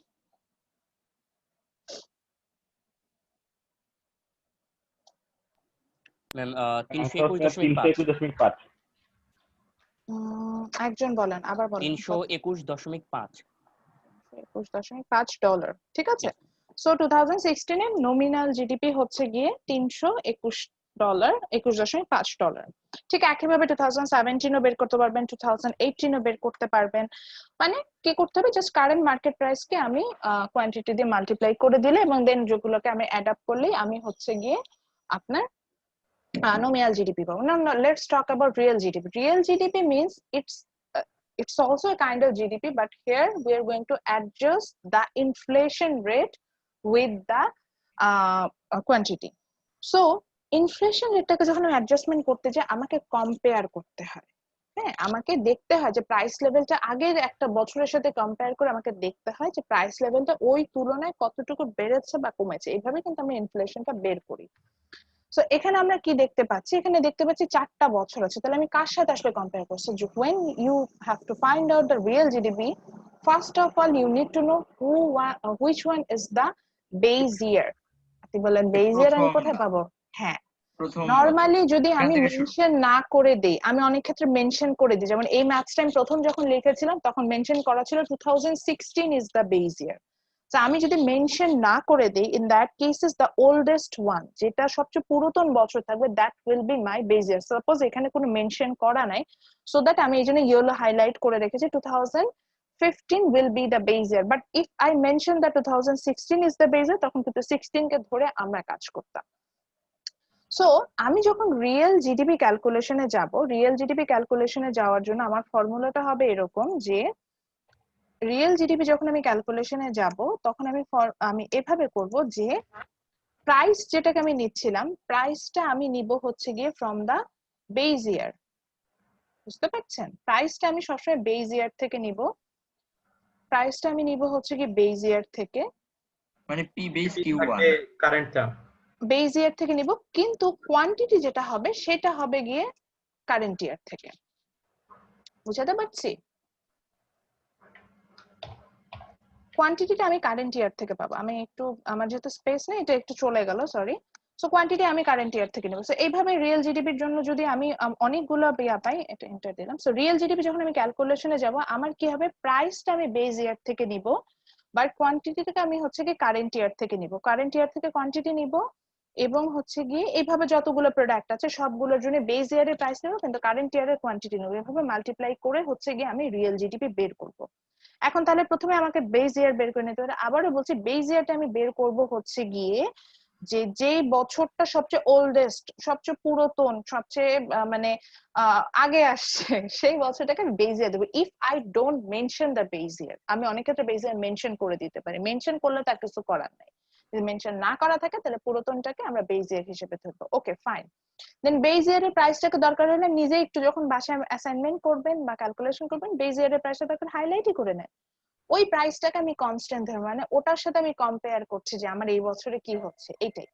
ম্যাম Answer হচ্ছে 321.5 একজন বলেন, আবার বলেন। 321.5 $21.5, ঠিক আছে। সো 2016 এর নমিনাল জিডিপি হচ্ছে গিয়ে $321.5। ঠিক একইভাবে 2017 ও বের করতে পারবেন, 2018 ও বের করতে পারবেন। মানে কি করতে হবে, জাস্ট কারেন্ট মার্কেট প্রাইসকে আমি কোয়ান্টিটি দিয়ে মাল্টিপ্লাই করে দিলে এবং দেন যেগুলোকে আমি অ্যাড আপ করলেই আমি হচ্ছে গিয়ে আপনার nominal GDP পাবো। No, let's talk about real GDP. Real GDP means it's also a kind of GDP, but here we are going to adjust the inflation rate with the quantity. So inflation রেটটাকে যখন আমি adjustment করতে যাই আমাকে compare করতে হয়, হ্যাঁ আমাকে দেখতে হয় যে প্রাইস লেভেলটা আগের একটা বছরের সাথে কম্পেয়ার করে আমাকে দেখতে হয় যে প্রাইস লেভেলটা ওই তুলনায় কতটুকু বেড়েছে বা কমেছে, এইভাবে কিন্তু আমি ইনফ্লেশনটা বের করি। সো এখানে আমরা কি দেখতে পাচ্ছি, এখানে দেখতে পাচ্ছি 4টা বছর আছে, তাহলে আমি কার সাথে আসলে কম্পেয়ার করছি, when you have to find out the real GDP, first of all you need to know which one is the base year। আপনি বলেন বেজ ইয়ার আমি কোথায় পাবো, হ্যাঁ নরমালি যদি আমি মেনশন না করে দেই, আমি অনেক ক্ষেত্রে মেনশন করে দিই, যেমন এই ম্যাথস টাইম প্রথম যখন লিখেছিলাম তখন মেনশন করা ছিল 2016 is the base year। তো আমি যদি মেনশন না করে দেই, in that case is the oldest one, যেটা সবচেয়ে পুরাতন বছর থাকবে, that will be my base year। Suppose এখানে কোনো মেনশন করা নাই, সো দ্যাট আমি এই জন্য ইয়েলো হাইলাইট করে রেখেছি 2015 will be the base year, but if I mention that 2016 is the base year, তখন কিন্তু 16 কে ধরে আমরা কাজ করতাম। সো আমি যখন রিয়েল জিডিপি ক্যালকুলেশনে যাব, রিয়েল জিডিপি ক্যালকুলেশনে যাওয়ার জন্য আমার ফর্মুলাটা হবে এরকম যে রিয়েল জিডিপি যখন আমি ক্যালকুলেশনে যাব তখন আমি এভাবে করব যে প্রাইস যেটাকে আমি নিচ্ছিলাম প্রাইসটা আমি নিব হচ্ছে গিয়ে ফ্রম দা বেজ ইয়ার, বুঝতে পারছেন? প্রাইসটা আমি সবসময় বেজ ইয়ার থেকে নিব, প্রাইসটা আমি নিব হচ্ছে কি বেজ ইয়ার থেকে, মানে পি বেস কিউ1 কারেন্টটা বেজ ইয়ার থেকে নিব, কিন্তু কোয়ান্টিটি যেটা হবে সেটা হবে গিয়ে কারেন্ট ইয়ার থেকে। বুঝাতে পারছি? কোয়ান্টিটিটা আমি কারেন্ট ইয়ার থেকে পাবো। আমি একটু, আমার যেহেতু স্পেস নেই, এটা একটু চলে গেল, সরি। সো কোয়ান্টিটি আমি কারেন্ট ইয়ার থেকে নেব। সো এইভাবে রিয়েল জিডিপির জন্য যদি আমি অনেকগুলো ইয়া পাই, এটা এন্টার দিলাম। সো রিয়েল জিডিপি যখন আমি ক্যালকুলেশনে যাব, আমার কি হবে, প্রাইসটা আমি বেজ ইয়ার থেকে নিব, বাট কোয়ান্টিটিটাকে আমি হচ্ছে কি কারেন্ট ইয়ার থেকে নিব, কারেন্ট ইয়ার থেকে কোয়ান্টিটি নিব, এবং হচ্ছে গিয়ে এইভাবে যতগুলো প্রোডাক্ট আছে সবগুলোর জন্য বেজ ইয়ারের প্রাইস নেব, কিন্তু কারেন্ট ইয়ারের কোয়ান্টিটি নেব। এভাবে মাল্টিপ্লাই করে হচ্ছে গিয়ে আমি রিয়েল জিডিপি বের করব। এখন তাহলে প্রথমে আমাকে বেজ ইয়ার বের করে নিতে হবে। আবারও বলছি, বেজ ইয়ারটা আমি বের করব হচ্ছে গিয়ে যেই বছরটা সবচেয়ে ওল্ডেস্ট, সবচেয়ে পুরাতন, সবচেয়ে মানে আগে আসছে, সেই বছরটাকে আমি বেজ ইয়ার দেবো। If I don't mention the base year, আমি অনেক ক্ষেত্রে বেজ ইয়ার মেনশন করে দিতে পারি, মেনশন করলে তার কিছু করার নাই। যদি মেনশন না করা থাকে তাহলে পুরাতনটাকে আমরা বেজ ইয়ার হিসেবে ধরবো। ওকে, ফাইন। দেন বেজ ইয়ারের প্রাইসটাকে দরকার হলে নিজে একটু যখন বাসায় অ্যাসাইনমেন্ট করবেন বা ক্যালকুলেশন করবেন, বেজ ইয়ারের প্রাইসটা তখন হাইলাইটই করে নেন। ওই প্রাইসটাকে আমি কনস্ট্যান্ট ধরবো, মানে ওটার সাথে আমি কম্পেয়ার করছি যে আমার এই বছরে কি হচ্ছে, এইটাই।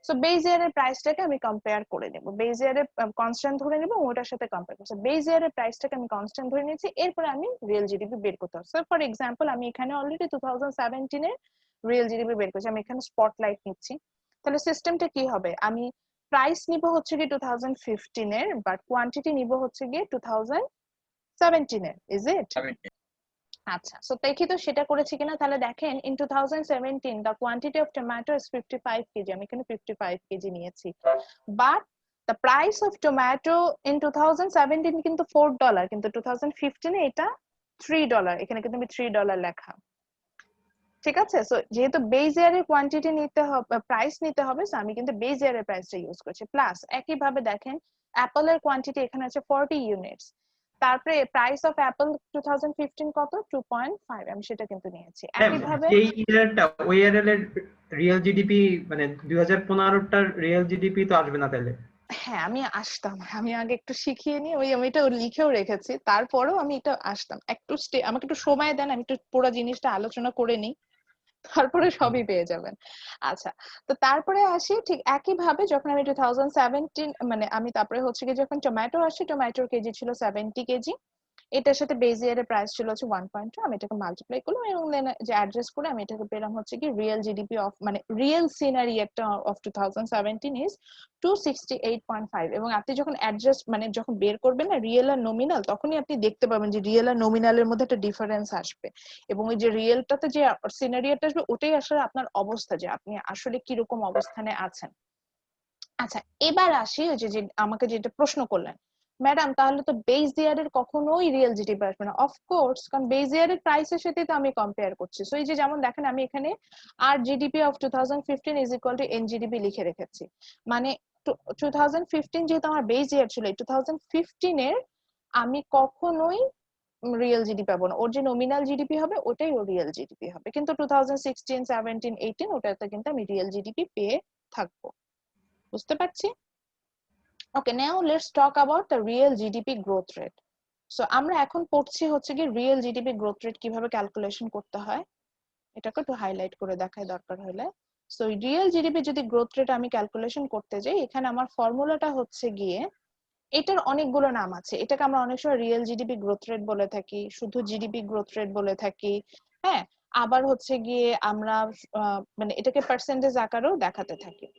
সো বেজ ইয়ারের প্রাইসটাকে আমি কম্পেয়ার করে নেব, বেজ ইয়ারের কনস্ট্যান্ট ধরে নেব, ওটার সাথে কম্পেয়ার করছি। বেজ ইয়ারের প্রাইসটাকে আমি কনস্ট্যান্ট ধরে নিয়েছি, এরপরে আমি রিয়েল জিডিপি বের করতে হবে। সো ফর এক্সাম্পল, আমি এখানে অলরেডি 2017 এর রিয়েল জিডিপি বের করছি, আমি এখানে স্পটলাইট নিচ্ছি। তাহলে সিস্টেমটা কি হবে, আমি প্রাইস নিব হচ্ছে কি 2015 এর, বাট কোয়ান্টিটি নিব হচ্ছে গিয়ে 2017 এর। Is it? আচ্ছা, সো দেখি তো সেটা করেছি কিনা। তাহলে দেখেন, in 2017 the quantity of tomato is 55 KG, আমি এখানে 55 কেজি নিয়েছি, but the price of tomato in 2017 কিন্তু $4, কিন্তু 2015 এ এটা $3, এখানে কিন্তু আমি $3 লেখা। ঠিক আছে? সো যেহেতু বেজ ইয়ারের কোয়ান্টিটি নিতে হবে, প্রাইস নিতে হবে, সো আমি কিন্তু বেজ ইয়ারের প্রাইসটা ইউজ করছি। প্লাস একইভাবে দেখেন, অ্যাপলের কোয়ান্টিটি এখানে আছে 40 ইউনিটস, তারপরে প্রাইস অফ অ্যাপল 2015 কত, 2.5, আমি সেটা কিন্তু নিয়েছি। একইভাবে এই ইয়ারটা ওই ইয়ারের রিয়েল জিডিপি মানে 2015 টার রিয়েল জিডিপি তো আসবে না তাহলে। হ্যাঁ, আমি আসতাম, আমি আগে একটু শিখিয়ে নিই, ওই আমি এটা লিখেও রেখেছি, তারপরেও আমি এটা আসতাম। একটু আমাকে একটু সময় দেন, আমি একটু পুরো জিনিসটা আলোচনা করে নিই, তারপরে সবই পেয়ে যাবেন। আচ্ছা, তো তারপরে আসি, ঠিক একইভাবে যখন আমি 2017 মানে আমি তারপরে হচ্ছে কি, যখন টমেটো আসি, টমেটোর কেজি ছিল 70 কেজি, এটার সাথে বেজ ইয়ারের প্রাইস ছিল হচ্ছে 1.2, আমি এটাকে মাল্টিপ্লাই করলাম এবং দেন যে অ্যাড্রেস করে আমি এটাকে পেলাম হচ্ছে কি রিয়েল জিডিপি অফ, মানে রিয়েল সিনারি একটা অফ 2017 ইজ 268.5। এবং আপনি যখন অ্যাড্রেস মানে যখন বের করবেন না রিয়েল আর নমিনাল, তখনই আপনি দেখতে পাবেন যে রিয়েল আর নমিনালের মধ্যে একটা ডিফারেন্স আসবে, এবং ওই যে রিয়েলটাতে যে সিনারিটা আসবে ওটাই আসলে আপনার অবস্থা, যে আপনি আসলে কিরকম অবস্থানে আছেন। আচ্ছা, এবার আসি ওই যে আমাকে যেটা প্রশ্ন করলেন, ম্যাডাম তাহলে তো বেজ ইয়ারের কখনোই রিয়েল জিডিপি আসবে না। অফকোর্স, কারণ বেজ ইয়ারের প্রাইসের সাথে তো আমি কম্পেয়ার করছি। সো এই যে যেমন দেখেন, আমি এখানে R GDP of 2015 is equal to NGDP লিখে রেখেছি, মানে 2015 যেহেতু আমার বেজ ইয়ার ছিল, 2015 এর আমি কখনোই রিয়েল জিডিপি পাবো না, ওর যে নমিনাল জিডিপি হবে ওটাই ওর রিয়েল জিডিপি হবে, কিন্তু 2016, 17, 18 ওটাতে কিন্তু আমি রিয়েল জিডিপি পেয়ে থাকবো। বুঝতে পারছি? Okay, now let's talk about the real GDP growth rate. So আমরা এখন পড়ছি হচ্ছে কি রিয়েল জিডিপি গ্রোথ রেট কিভাবে ক্যালকুলেশন করতে হয়, এটাকে একটু হাইলাইট করে দেখাই দরকার হলে। সো রিয়েল জিডিপি যদি গ্রোথ রেট আমি ক্যালকুলেশন করতে যাই, এখানে আমার ফর্মুলাটা হচ্ছে গিয়ে, এটার অনেকগুলো নাম আছে, এটাকে আমরা অনেক সময় রিয়েল জিডিপি গ্রোথ রেট বলে থাকি, শুধু জিডিপি গ্রোথ রেট বলে থাকি, হ্যাঁ, আবার হচ্ছে গিয়ে আমরা মানে এটাকে পার্সেন্টেজ আকারেও দেখাতে থাকি।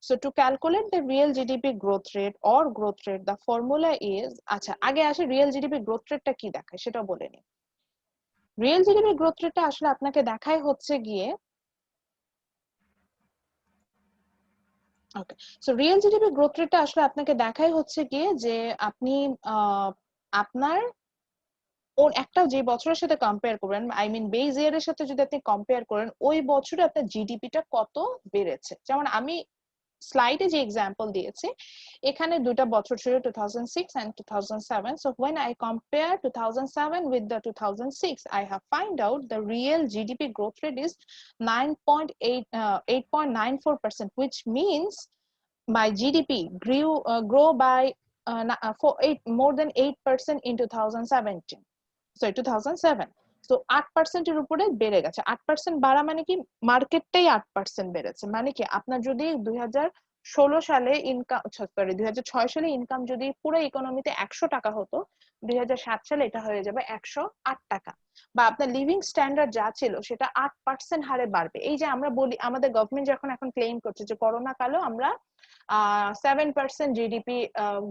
So to calculate the real GDP growth rate or growth rate, the formula is, আচ্ছা আগে আসে real GDP growth rate টা কি দেখায় সেটা বলে নি। real GDP growth rate টা আসলে আপনাকে দেখায় হচ্ছে গিয়ে, ওকে, সো রিয়েল জিডিপি গ্রোথ রেটটা আসলে আপনাকে দেখায় হচ্ছে গিয়ে যে আপনি আপনার ওর একটা যে বছরের সাথে কম্পেয়ার করবেন, আই মিন বেজ ইয়ারের সাথে যদি আপনি কম্পেয়ার করেন, ওই বছরে আপনার জিডিপিটা কত বেড়েছে। যেমন আমি স্লাইডে যে এক্সাম্পল দিয়েছি, এখানে দুটা বছর ছিল 2006 and 2007. So when I compare 2007 with the 2006, I have find out the real GDP growth rate is 8.94%, which means my GDP grow by more than 8% in 2017, sorry 2007. So 8% এর উপরে বেড়ে গেছে। 8% বাড়া মানে কি মার্কেটটাই 8% বেড়েছে, মানে কি আপনার যদি 2016 সালে ইনকাম, সরি 2006 সালে ইনকাম যদি পুরো ইকোনমিতে 100 টাকা হতো, 2007 সালে এটা হয়ে যাবে 108 টাকা, বা আপনার লিভিং স্ট্যান্ডার্ড যা ছিল সেটা 8% হারে বাড়বে। এই যে আমরা বলি আমাদের গভর্নমেন্ট যখন এখন ক্লেম করছে যে করোনা কালেও আমরা 7% জিডিপি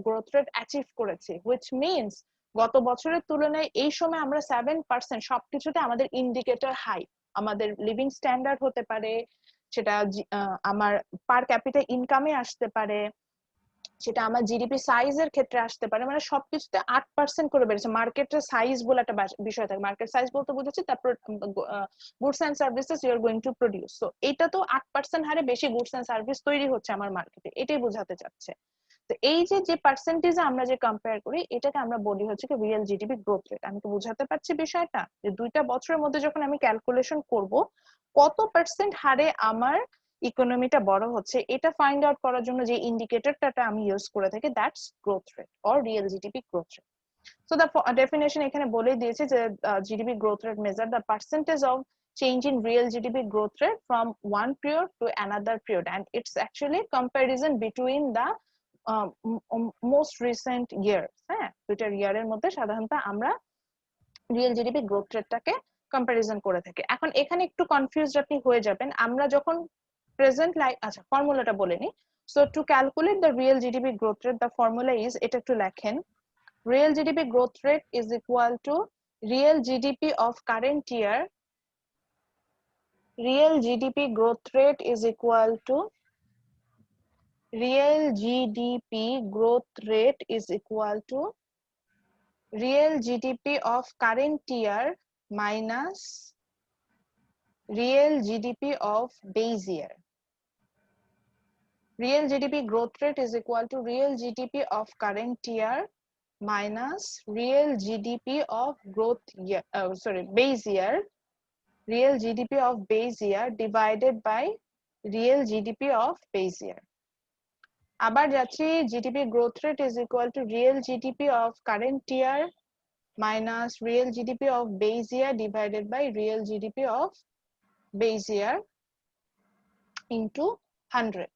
গ্রোথ রেট অ্যাচিভ করেছি, হুইচ মিনস গত বছরের তুলনায় এই সময় আমরা 7% সবকিছুতে আমাদের ইন্ডিকেটর হাই। আমাদের লিভিং স্ট্যান্ডার্ড হতে পারে, সেটা আমার পার ক্যাপিটা ইনকামে আসতে পারে, সেটা আমার জিডিপি সাইজের ক্ষেত্রে আসতে পারে, মানে সবকিছুতে 8% করে বেড়েছে। মার্কেটের সাইজ বলে একটা বিষয় থাকে, মার্কেট সাইজ বলতে বুঝেছি তারপর goods and services you are going to produce. So এটা তো 8% হারে বেশি গুডস এন্ড সার্ভিস তৈরি হচ্ছে আমার মার্কেটে, এটাই বোঝাতে চাচ্ছে। তো এই যে পার্সেন্টেজে আমরা যে কম্পেয়ার করি এটাকে আমরা বলি হচ্ছে কি রিয়েল জিডিপি গ্রোথ রেট। আমি তো বুঝাতে পারছি বিষয়টা, যে দুইটা বছরের মধ্যে যখন আমি ক্যালকুলেশন করব কত পার্সেন্ট হারে আমার ইকোনমিটা বড় হচ্ছে, এটা ফাইন্ড আউট করার জন্য যে ইন্ডিকেটরটা আমি ইউজ করে থাকি, that's growth rate or real GDP growth rate. So the definition এখানে বলে দিয়েছে যে GDP growth rate measure the percentage of change in real GDP growth rate from one period to another period, and it's actually comparison between the most recent years. হ্যাঁ, দুইটা ইয়ারের মধ্যে সাধারণত আমরা রিয়েল জিডিপি গ্রোথ রেটটাকে কম্পারিজন করে থাকি। এখন এখানে একটু কনফিউজড আপনি হয়ে যাবেন, আমরা যখন প্রেজেন্ট লাইফ, আচ্ছা ফর্মুলাটা বলে নি। So to calculate the real GDP growth rate, the formula is, এটা একটু লেখেন, real GDP growth rate is equal to real GDP of current year. Real GDP growth rate is equal to real GDP growth rate is equal to real GDP of current year minus real GDP of base year. Real GDP growth rate is equal to real GDP of current year minus real GDP of growth year, base year, real GDP of base year divided by real GDP of base year. আবার যাচ্ছি, GDP growth rate is equal to real GDP of current year minus real GDP of base year divided by real GDP of base year into 100.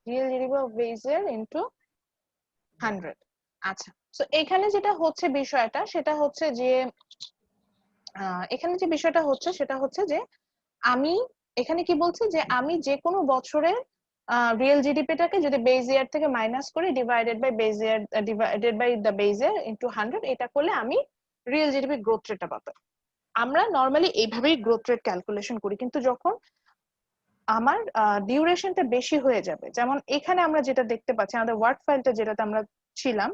Real GDP of base year into 100. আচ্ছা, so এখানে যেটা হচ্ছে বিষয়টা সেটা হচ্ছে যে এখানে যে বিষয়টা হচ্ছে সেটা হচ্ছে যে আমি এখানে কি বলছি যে আমি যে কোনো বছরে রিয়েল জিডিপিটাকে যদি বেস ইয়ার থেকে মাইনাস করি divided by base year divided by the base year into 100, এটা করলে আমি রিয়েল জিডিপি গ্রোথ রেটটা পাবো। আমরা নরমালি এইভাবেই গ্রোথ রেট ক্যালকুলেশন করি, কিন্তু যখন আমার ডিউরেশনটা বেশি হয়ে যাবে, যেমন এখানে আমরা যেটা দেখতে পাচ্ছি আমাদের ওয়ার্ড ফাইলটা যেটাতে আমরা ছিলাম,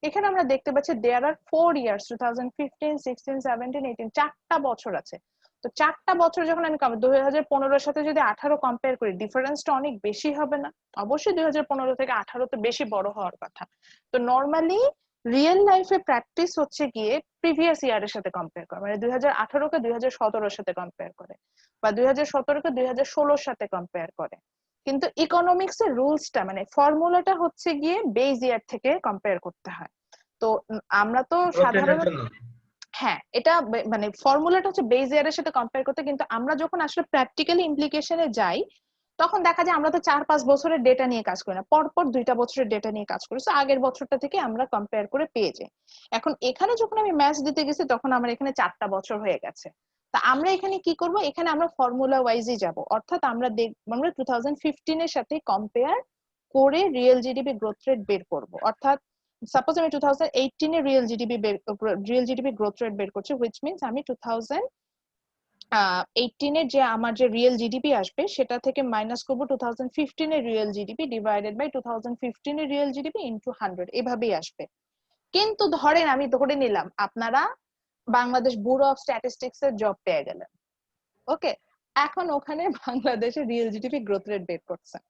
এখানে আমরা দেখতে পাচ্ছি দেয়ার আর 4 ইয়ার্স, 2015, 16, 17, 18, 4টা বছর আছে। তো 4টা বছর যখন আমি 2015 সাথে যদি 18 কম্পেয়ার করি, ডিফারেন্সটা অনেক বেশি হবে না? অবশ্যই 2015 থেকে 18 তে বেশি বড় হওয়ার কথা। তো নরমালি রিয়েল লাইফে প্র্যাকটিস হচ্ছে গিয়ে প্রিভিয়াস ইয়ারের সাথে কম্পেয়ার করা, মানে 2018 কে 2017 সাথে কম্পেয়ার করে, বা 2017 কে 2016 সাথে কম্পেয়ার করে। কিন্তু ইকোনমিক্স এর রুলসটা মানে ফর্মুলাটা হচ্ছে গিয়ে বেস ইয়ার থেকে কম্পেয়ার করতে হয়। তো আমরা তো সাধারণত হ্যাঁ এটা মানে ফর্মুলাটা হচ্ছে বেস ইয়ারের সাথে কম্পেয়ার করতে, কিন্তু আমরা যখন আসলে প্র্যাকটিক্যালি ইমপ্লিকেশনে যাই তখন দেখা যায় আমরা তো 4-5 বছরের ডেটা নিয়ে কাজ করি না, পরপর 2টা বছরের ডেটা নিয়ে কাজ করি। সো আগের বছরটা থেকে আমরা কম্পেয়ার করে পেয়ে যাই। এখন এখানে যখন আমি ম্যাথস দিতে গেছি তখন আমার এখানে 4টা বছর হয়ে গেছে। তা আমরা এখানে কি করব, এখানে আমরা ফর্মুলা ওয়াইজই যাব, অর্থাৎ আমরা আমরা 2015 এর সাথে কম্পেয়ার করে রিয়েল জিডিপি গ্রোথ রেট বের করব। অর্থাৎ সাপোজ আমি 2018 এর রিয়েল জিডিপি গ্রোথ রেট বের করছি, হুইচ মিন্স আমি 2018 এর যে আমার যে রিয়েল জিডিপি আসবে সেটা থেকে মাইনাস করব 2015 এর রিয়েল জিডিপি ডিভাইডেড বাই 2015 এর রিয়েল জিডিপি ইনটু 100, এভাবেই আসবে। কিন্তু ধরেন আমি ধরে নিলাম আপনারা বাংলাদেশ ব্যুরো অফ স্ট্যাটিস্টিক্স এর জব পেয়ে গেলেন, ওকে, এখন ওখানে বাংলাদেশের রিয়েল জিডিপি গ্রোথ রেট বের করছেন।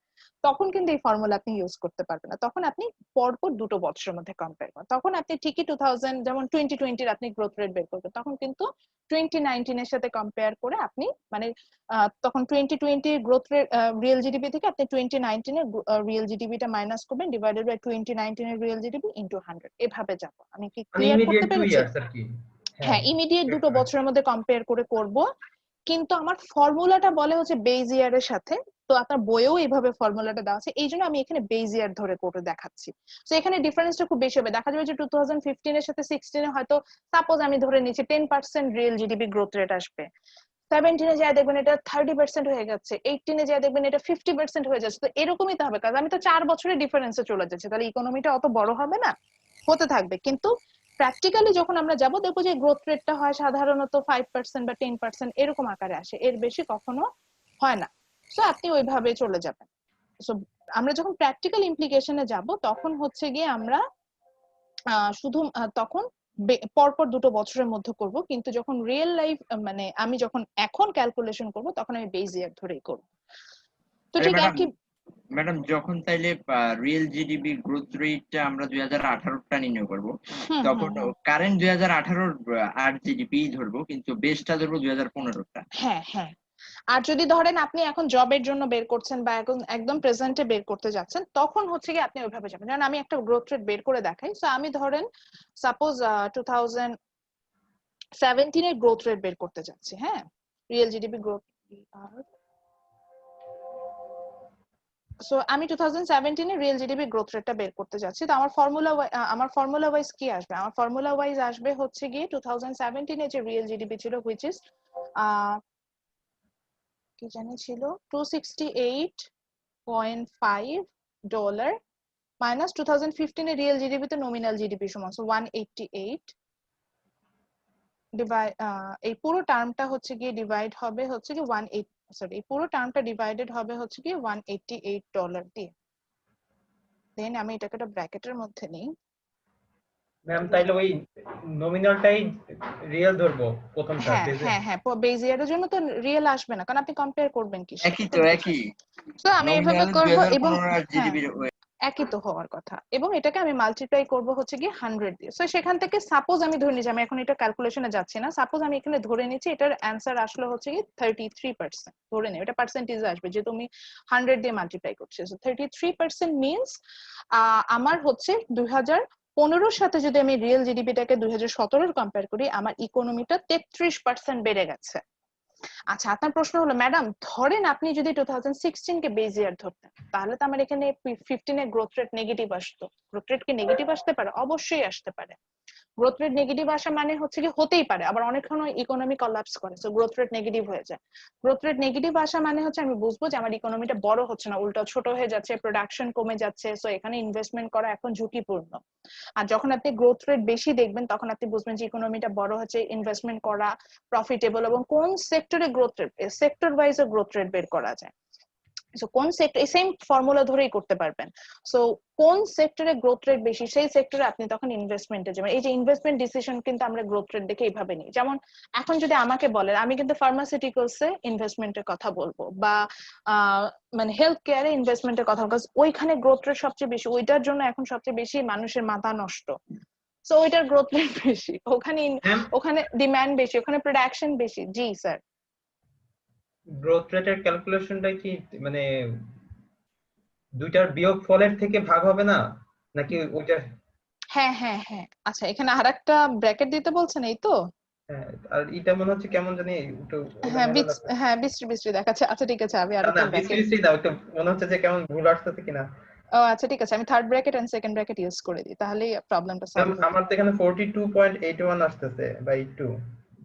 তখন কিন্তু এই ফর্মুলা আপনি ইউজ করতে পারবেন না, তখন আপনি পরপর দুটো বছরের মধ্যে কম্পেয়ার করেন। তখন আপনি ঠিকই 2000 যেমন 2020 আপনি গ্রোথ রেট বের করবেন, তখন কিন্তু 2019 এর সাথে কম্পেয়ার করে আপনি মানে তখন 2020 গ্রোথ রেট রিয়েল জিডিপি থেকে আপনি 2019 এর রিয়েল জিডিপিটা মাইনাস করবেন ডিভাইডেড বাই 2019 এর রিয়েল জিডিপি ইনটু 100, এভাবে যাব। আমি কি ক্লিয়ার করতে পেরেছি? হ্যাঁ, ইমিডিয়েট দুটো বছরের মধ্যে কম্পেয়ার করে করব, কিন্তু আমার ফর্মুলাটা বলে হচ্ছে বেজ ইয়ারের সাথে, তো আপনার বইয়েও এইভাবে ফর্মুলাটা দেওয়া আছে, এই জন্য আমি এখানে বেজ ইয়ার ধরে করে দেখাচ্ছি। তো এখানে ডিফারেন্সটা খুব বেশি হবে, দেখা যাবে যে 2015 এর সাথে 16 এ হয়তো সাপোজ আমি ধরে নিচ্ছি 10% রিয়েল জিডিপি গ্রোথ রেট আসবে, 17 এ যায় দেখবেন এটা 30% হয়ে যাচ্ছে, 18 এ যায় দেখবেন এটা 50% হয়ে যাচ্ছে। তো এরকমই তো হবে, কারণ আমি তো 4 বছরের ডিফারেন্সে চলে যাচ্ছি, তাহলে ইকোনমিটা অত বড় হবে না, হতে থাকবে। কিন্তু প্র্যাকটিক্যালি যখন আমরা যাব দেখবো যে গ্রোথ রেটটা হয় সাধারণত 5% বা 10% এরকম আকারে আসে, এর বেশি কখনো হয় না। সো আপনি ওইভাবে চলে যাবেন। সো আমরা যখন প্র্যাকটিক্যাল ইমপ্লিকেশনে যাব তখন হচ্ছে গিয়ে আমরা শুধু তখন পরপর দুটো বছরের মধ্যে করব, কিন্তু যখন রিয়েল লাইফ মানে আমি যখন এখন ক্যালকুলেশন করব তখন আমি বেজ ইয়ার ধরেই করব। তো ঠিক একই ম্যাডাম, যখন তাইলে রিয়েল জিডিপি গ্রোথ রেটটা আমরা 2018টা নির্ণয় করব, তখন কারেন্ট 2018 আর জিডিপি ধরবো, কিন্তু বেসটা ধরবো 2015টা। হ্যাঁ হ্যাঁ, আর যদি ধরেন আপনি এখন জবের জন্য বের করছেন বা এখন একদম প্রেজেন্টে বের করতে যাচ্ছেন, তখন হচ্ছে কি আপনি ওইভাবে যাবেন। যেমন আমি একটা গ্রোথ রেট বের করে দেখাই। সো আমি ধরেন সাপোজ 2017 এর গ্রোথ রেট বের করতে যাচ্ছি। হ্যাঁ, রিয়েল জিডিপি গ্রোথ। সো আমি 2017 এর রিয়েল জিডিপি গ্রোথ রেটটা বের করতে যাচ্ছি। তো আমার ফর্মুলা ওয়াইজ কি আসবে? আমার ফর্মুলা ওয়াইজ আসবে হচ্ছে গিয়ে 2017 এ যে রিয়েল জিডিপি ছিল হুইচ ইজ কি জানি ছিল $268.5 মাইনাস 2015 এর রিয়েল জিডিপি তে নমিনাল জিডিপি সমান 188 ডিভাইড এই পুরো টার্মটা হচ্ছে গিয়ে ডিভাইড হবে হচ্ছে কি এই পুরো টার্মটা ডিভাইডেড হবে হচ্ছে কি $188 দিয়ে। দেন আমি এটাকে একটা ব্র্যাকেটের মধ্যে নেই। ম্যাম তাইলে ওই নমিনালটাই রিয়েল ধরবো প্রথমটা। হ্যাঁ হ্যাঁ, বেজ ইয়ারের জন্য তো রিয়েল আসবে না, কারণ আপনি কম্পেয়ার করবেন কি? একই। তো আমি এভাবে করব এবং একই তো হওয়ার কথা, এবং এটাকে আমি মাল্টিপ্লাই করব হচ্ছে কি 100 দিয়ে। সো সেখান থেকে সাপোজ আমি ধরে নিচ্ছি, আমি এখন এটা ক্যালকুলেশনে যাচ্ছি না, সাপোজ আমি এখানে ধরে নিচ্ছি এটার অ্যানসার আসলো হচ্ছে কি 33%। ধরে নেই এটা পার্সেন্টেজ আসবে যে তুমি 100 দিয়ে মাল্টিপ্লাই করছো। সো 33% মিন্স আমার হচ্ছে 2015 সাথে যদি আমি রিয়েল জিডিপিটাকে 2017 কম্পেয়ার করি, আমার ইকোনমিটা 33% বেড়ে গেছে। আচ্ছা, আপনার প্রশ্ন হলো ম্যাডাম ধরেন আপনি যদি 2016 কে বেজ ইয়ার ধরতেন, তাহলে তো আমার এখানে 15 এর গ্রোথ রেট নেগেটিভ আসতো। গ্রোথ রেট কি নেগেটিভ আসতে পারে? অবশ্যই আসতে পারে। গ্রোথ রেট নেগেটিভ আসা মানে হচ্ছে কি হতেই পারে, আবার অনেক সময় ইকোনমি কলাপস করে, সো গ্রোথ রেট নেগেটিভ হয়ে যায়। গ্রোথ রেট নেগেটিভ আসা মানে হচ্ছে আমি বুঝবো যে আমার ইকোনমিটা বড় হচ্ছে না, উল্টো ছোট হয়ে যাচ্ছে, প্রোডাকশন কমে যাচ্ছে, সো এখানে ইনভেস্টমেন্ট করা এখন ঝুঁকিপূর্ণ। আর যখন আপনি গ্রোথ রেট বেশি দেখবেন তখন আপনি বুঝবেন যে ইকোনমিটা বড় হচ্ছে, ইনভেস্টমেন্ট করা প্রফিটেবল, এবং কোন সেক্টরে growth rate, sector wise growth rate বের করা যায়। সো কোন সেক্টর, সেম ফর্মুলা ধরেই করতে পারবেন। সো কোন সেক্টরে গ্রোথ রেট বেশি সেই সেক্টরে আপনি তখন ইনভেস্টমেন্টে যাবেন। এই যে ইনভেস্টমেন্ট ডিসিশন কিন্তু আমরা গ্রোথ রেট দেখে এইভাবে নিই। যেমন এখন যদি আমাকে বলেন, আমি কিন্তু ফার্মাসিউটিক্যালসে ইনভেস্টমেন্টের কথা বলবো, বা মানে হেলথ কেয়ারে ইনভেস্টমেন্টের কথা বলবো, ওইখানে গ্রোথ রেট সবচেয়ে বেশি, ওইটার জন্য এখন সবচেয়ে বেশি মানুষের মাথা নষ্ট। সো ওইটার গ্রোথ রেট বেশি, ওখানে ডিমান্ড বেশি, ওখানে প্রোডাকশন বেশি। জি স্যার। গ্রোথ রেটের ক্যালকুলেশনটা কি মানে দুইটার বিয়োগফলের থেকে ভাগ হবে না নাকি ওইটা? হ্যাঁ হ্যাঁ হ্যাঁ, আচ্ছা এখানে আরেকটা ব্র্যাকেট দিতে বলছেন, এই তো। হ্যাঁ, আর এটা মনে হচ্ছে কেমন জানি একটু হ্যাঁ বিশ্রী বিশ্রী দেখাচ্ছে। আচ্ছা ঠিক আছে, আমি আরেকটা ব্র্যাকেট দাও, একটু মনে হচ্ছে যে কেমন ভুল আসছে কিনা। ও আচ্ছা ঠিক আছে, আমি third bracket and second bracket use করে দিই, তাহলেই প্রবলেমটা সলভ হবে। আমার তো এখানে 42.81 আসতেছে বাই 2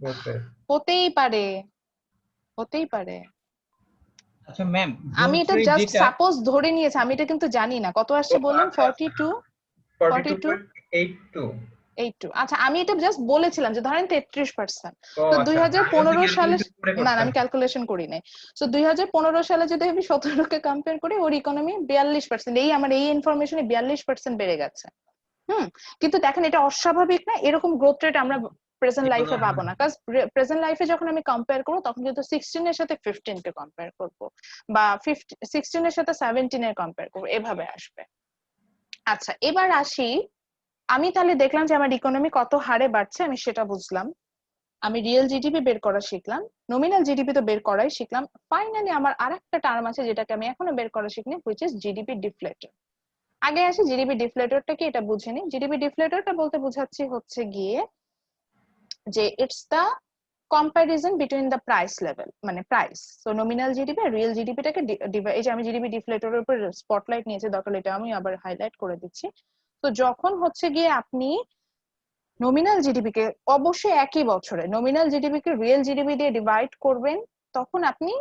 গ্রোথ রেট। হতেই পারে। আচ্ছা ম্যাম, আমি এটা জাস্ট সাপোজ ধরে নিয়েছি, আমি এটা কিন্তু জানি না কত আসছে বললেন। 42.82। আচ্ছা, আমি এটা জাস্ট বলেছিলাম যে ধরেন 33%। তো 2015 সালে, না আমি ক্যালকুলেশন করি নাই। সো 2015 সালে যদি আমি 17 কে কম্পেয়ার করি, ওর ইকোনমি 42%, এই আমার এই ইনফরমেশনে 42% বেড়ে গেছে। কিন্তু দেখেন এটা অস্বাভাবিক না, এরকম গ্রোথ রেট আমরা প্রেজেন্ট লাইফে Economic- পাবো না, কারণ প্রেজেন্ট লাইফে যখন আমি কম্পেয়ার করবো তখন কিন্তু 16 এর সাথে 15 কে কম্পেয়ার করবো, বা 16 এর সাথে 17 এর কম্পেয়ার করবো, এভাবে আসবে। আচ্ছা, এবার আসি, আমি তাহলে দেখলাম যে আমার ইকোনমি কত হারে বাড়ছে, আমি সেটা বুঝলাম, আমি রিয়েল জিডিপি বের করা শিখলাম, নমিনাল জিডিপি তো বের করাই শিখলাম। ফাইনালি আমার আরেকটা টার্ম আছে যেটাকে আমি এখনো বের করা শিখিনি, হুইচ ইজ জিডিপি ডিফলেটর। আগে আসি জিডিপি ডিফলেটরটা কি, এটা বুঝে নি। জিডিপি ডিফলেটরটা বলতে বোঝাচ্ছি হচ্ছে গিয়ে যে it's the comparison between the price level, মানে প্রাইস, সো নমিনাল জিডিপি আর রিয়েল জিডিপিটাকে এই যে আমি জিডিপি ডিফলেটরের উপর স্পটলাইট নিয়েছি, দরকার এটা আমি আবার হাইলাইট করে দিচ্ছি। তো যখন হচ্ছে গিয়ে আপনি নমিনাল জিডিপি কে অবশ্যই একই বছরে নমিনাল জিডিপি কে রিয়েল জিডিপি দিয়ে ডিভাইড করবেন, তখন আপনি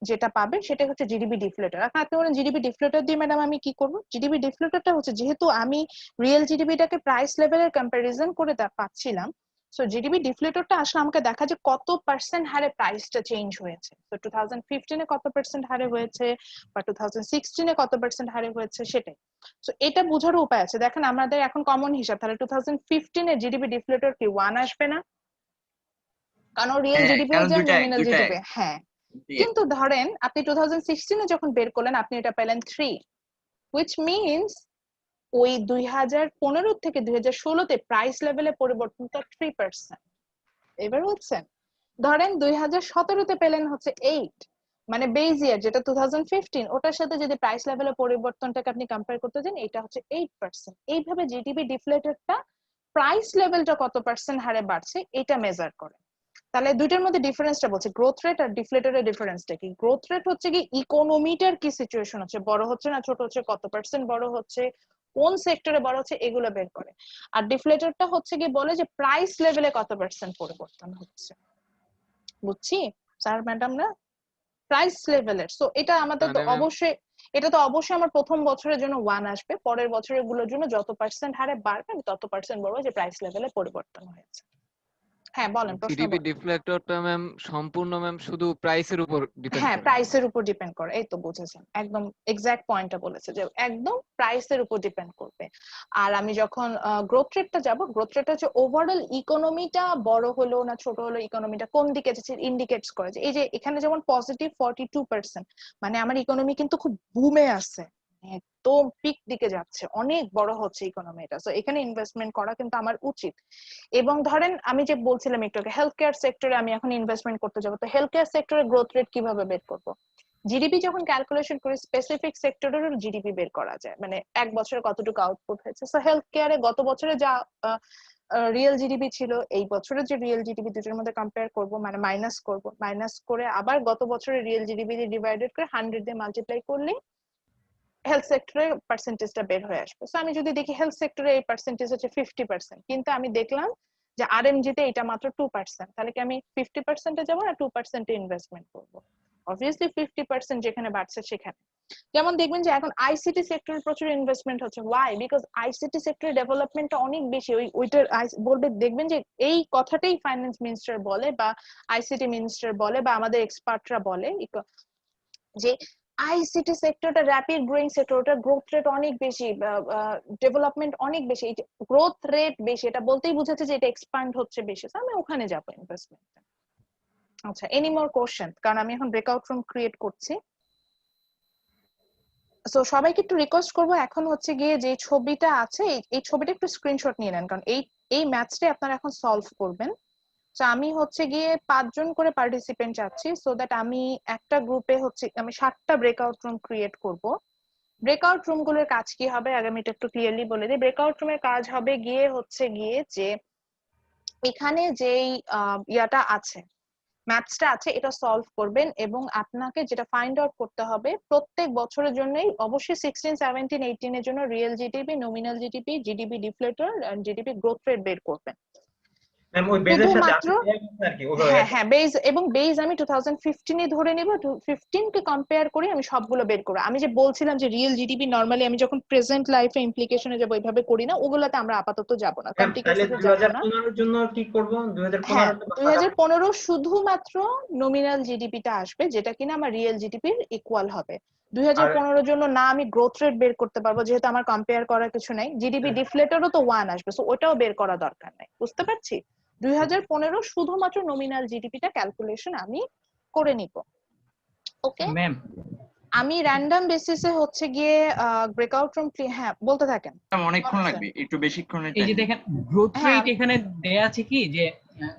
যেটা পাবেন সেটা হচ্ছে জিডিপি ডিফলেটর। এখন আপনি বলেন জিডিপি ডিফলেটর দিয়ে ম্যাডাম আমি কি করব? জিডিপি ডিফলেটরটা হচ্ছে, যেহেতু আমি রিয়েল জিডিপিটাকে প্রাইস লেভেলের কম্পারিজন করে পাচ্ছিলাম, সো জিডিপি ডিফলেটরটা আসলে আমাকে দেখা যে কত পার্সেন্ট হারে প্রাইসটা চেঞ্জ হয়েছে। তো 2015 এ কত পার্সেন্ট হারে হয়েছে বা 2016 এ কত পার্সেন্ট হারে হয়েছে সেটাই। সো এটা বোঝারও উপায় আছে। দেখেন আমাদের এখন কমন হিসাব, তাহলে 2015 এর জিডিপি ডিফলেটর কি 1 আসবে না? কারণ রিয়েল জিডিপি কারণ যে দুইটা এক, নমিনাল দুইটা এক। জিডিপি, হ্যাঁ। কিন্তু ধরেন আপনি 2016 এ যখন বের করলেন আপনি এটা পেলেন 3, which means ওই 2015 থেকে 2016 তে প্রাইস লেভেলে পরিবর্তনটা 3%। এবার বুঝছেন? ধরেন 2017 তে পেলেন হচ্ছে 8, মানে বেজ ইয়ার যেটা 2015, ওটার সাথে যদি প্রাইস লেভেলে পরিবর্তনটাকে আপনি কম্পেয়ার করতে যান, এটা হচ্ছে 8%। এইভাবে জিডিপি ডিফলেটরটা প্রাইস লেভেলটা কত পার্সেন্ট হারে বাড়ছে এটা মেজার করে। তাহলে দুইটার মধ্যে ডিফারেন্সটা বলছে, গ্রোথ রেট আর ডিফলেটরের ডিফারেন্সটা কি? গ্রোথ রেট হচ্ছে কি ইকোনমিটার কি সিচুয়েশন হচ্ছে, বড় হচ্ছে না ছোট হচ্ছে, কত পার্সেন্ট বড় হচ্ছে, কোন সেক্টরে বড় হচ্ছে, এগুলো বের করে। আর ডিফলেটরটা হচ্ছে কি বলে যে প্রাইস লেভেলে কত পার্সেন্ট পরিবর্তন হচ্ছে। বুঝছি স্যার ম্যাডাম না? প্রাইস লেভেলের। সো এটা আমাদের তো অবশ্যই, এটা তো অবশ্যই আমার প্রথম বছরের জন্য 1 আসবে, পরের বছরের গুলোর জন্য যত পার্সেন্ট হারে বাড়বে আমি তত পার্সেন্ট বলবো যে প্রাইস লেভেলে পরিবর্তন হয়েছে। হ্যাঁ বলেন, প্রশ্ন জিডিপি বলেন। ডিফলেক্টরটা ম্যাম সম্পূর্ণ ম্যাম শুধু প্রাইসের উপর ডিপেন্ড হ্যাঁ করে। প্রাইসের উপর ডিপেন্ড করে, এই তো বুঝেছেন, একদম এক্সাক্ট পয়েন্টটা বলেছে যে একদম প্রাইসের উপর ডিপেন্ড করবে। আর আমি যখন গ্রোথ রেটটা যাব, গ্রোথ রেটটা হচ্ছে ওভারঅল ইকোনমিটা বড় হলো না ছোট হলো, ইকোনমিটা কোন দিকে যাচ্ছে ইন্ডিকেটস করে। যে এই যে এখানে যেমন পজিটিভ 42%, মানে আমার ইকোনমি কিন্তু খুব বুমে আছে, একদম পিক দিকে যাচ্ছে, অনেক বড় হচ্ছে ইকোনমিটা, সো এখানে ইনভেস্টমেন্ট করা কিন্তু আমার উচিত। এবং ধরেন আমি যে বলছিলাম একটু আগে হেলথ কেয়ার সেক্টরে আমি এখন ইনভেস্টমেন্ট করতে যাবো, তো হেলথ কেয়ার সেক্টরের গ্রোথ রেট কিভাবে বের করবো? জিডিপি যখন ক্যালকুলেশন করে স্পেসিফিক সেক্টরের জিডিপি বের করা যায়, মানে এক বছরে কতটুকু আউটপুট হয়েছে। সো হেলথ কেয়ারে গত বছরে যা রিয়েল জিডিপি ছিল, এই বছরের যে রিয়েল জিডিপি, দুটোর মধ্যে কম্পেয়ার করব, মানে মাইনাস করব, মাইনাস করে আবার গত বছরের রিয়েল জিডিপি দিয়ে ডিভাইডেড করে 100 দিয়ে মাল্টিপ্লাই করলে হেলথ সেক্টরের পার্সেন্টেজটা বের হয়ে আসবে। সো আমি যদি দেখি হেলথ সেক্টরে এই পার্সেন্টেজ হচ্ছে 50%, কিন্তু আমি দেখলাম যে আরএমজি তে এটা মাত্র 2%, তাহলে কি আমি 50% এ যাব না 2% এ ইনভেস্টমেন্ট করব? অবভিয়াসলি 50% যেখানে বাড়ছে সেখানে। যেমন দেখবেন যে এখন আইসিটি সেক্টরে প্রচুর ইনভেস্টমেন্ট হচ্ছে, ওয়াই? বিকজ আইসিটি সেক্টরের ডেভেলপমেন্টটা অনেক বেশি, ওইটার বলবে, দেখবেন যে এই কথাটাই ফাইন্যান্স মিনিস্টার বলে বা আইসিটি মিনিস্টার বলে বা আমাদের এক্সপার্টরা বলে যে আইসিটি সেক্টরটা র্যাপিড গ্রোয়িং সেক্টর, ওটার গ্রোথ রেট অনেক বেশি, ডেভেলপমেন্ট অনেক বেশি, এই গ্রোথ রেট বেশি, এটা বলতেই বোঝাচ্ছে যে এটা এক্সপ্যান্ড হচ্ছে বেশি, আমি ওখানে যাবো ইনভেস্টমেন্ট। আচ্ছা, এনি মোর কোশ্চেন? কারণ আমি এখন ব্রেকআউট রুম ক্রিয়েট করছি। সো সবাইকে একটু রিকোয়েস্ট করবো, এখন হচ্ছে গিয়ে যে ছবিটা আছে এই ছবিটা একটু স্ক্রিনশট নিয়ে নেন, কারণ এই ম্যাথসটাই আপনারা এখন সলভ করবেন। তো আমি হচ্ছে গিয়ে 5 জন করে পার্টিসিপেন্ট চাচ্ছি, সো দ্যাট আমি একটা গ্রুপে হচ্ছে আমি 7টা ব্রেকআউট রুম ক্রিয়েট করব। ব্রেকআউট রুম গুলোর কাজ কি হবে আগে আমি এটা একটু ক্লিয়ারলি বলে দিই। ব্রেকআউট রুমের কাজ হবে গিয়ে হচ্ছে গিয়ে যে এখানে যেই ইয়াটা আছে, ম্যাথসটা আছে, এটা সলভ করবেন এবং আপনাকে যেটা ফাইন্ড আউট করতে হবে প্রত্যেক বছরের জন্যই অবশ্যই 16, 17, 18 এর জন্য real GDP, nominal GDP, GDP deflator and GDP growth rate বের করবেন। হ্যাঁ বেজ, এবং বেজ আমি 2015 এ ধরে নিব, 2015 কে কম্পেয়ার করে আমি সবগুলো বের করব। আমি যে বলছিলাম যে রিয়েল জিডিপি নরমালি আমি যখন প্রেজেন্ট লাইফে ইমপ্লিকেশনে যাব ওইভাবে করি না, ওগুলাতে আমরা আপাতত যাব না, কমপ্লিকেশনে যাব না। 2015 এর জন্য কি করব? 2015 শুধুমাত্র নমিনাল জিডিপিটা আসবে, যেটা কিনা আমার রিয়েল জিডিপির ইকুয়াল হবে। 2015 জন্য না আমি গ্রোথ রেট বের করতে পারবো, যেহেতু আমার কম্পেয়ার করার কিছু নাই। জিডিপি ডিফলেটরও তো 1 আসবে, সো ওটাও বের করা দরকার নাই, বুঝতে পারছি? 2015 শুধুমাত্র নমিনাল জিডিপিটা ক্যালকুলেশন আমি করে নিব। ওকে ম্যাম আমি র্যান্ডম বেসিসে হচ্ছে গিয়ে ব্রেকআউট রুম, হ্যাঁ বলতে থাকেন। অনেকক্ষণ লাগবে, একটু বেশিক্ষণের এই যে টাইম। দেখেন গ্রোথ হ্যাঁ, রেট এখানে দেয়া আছে কি যে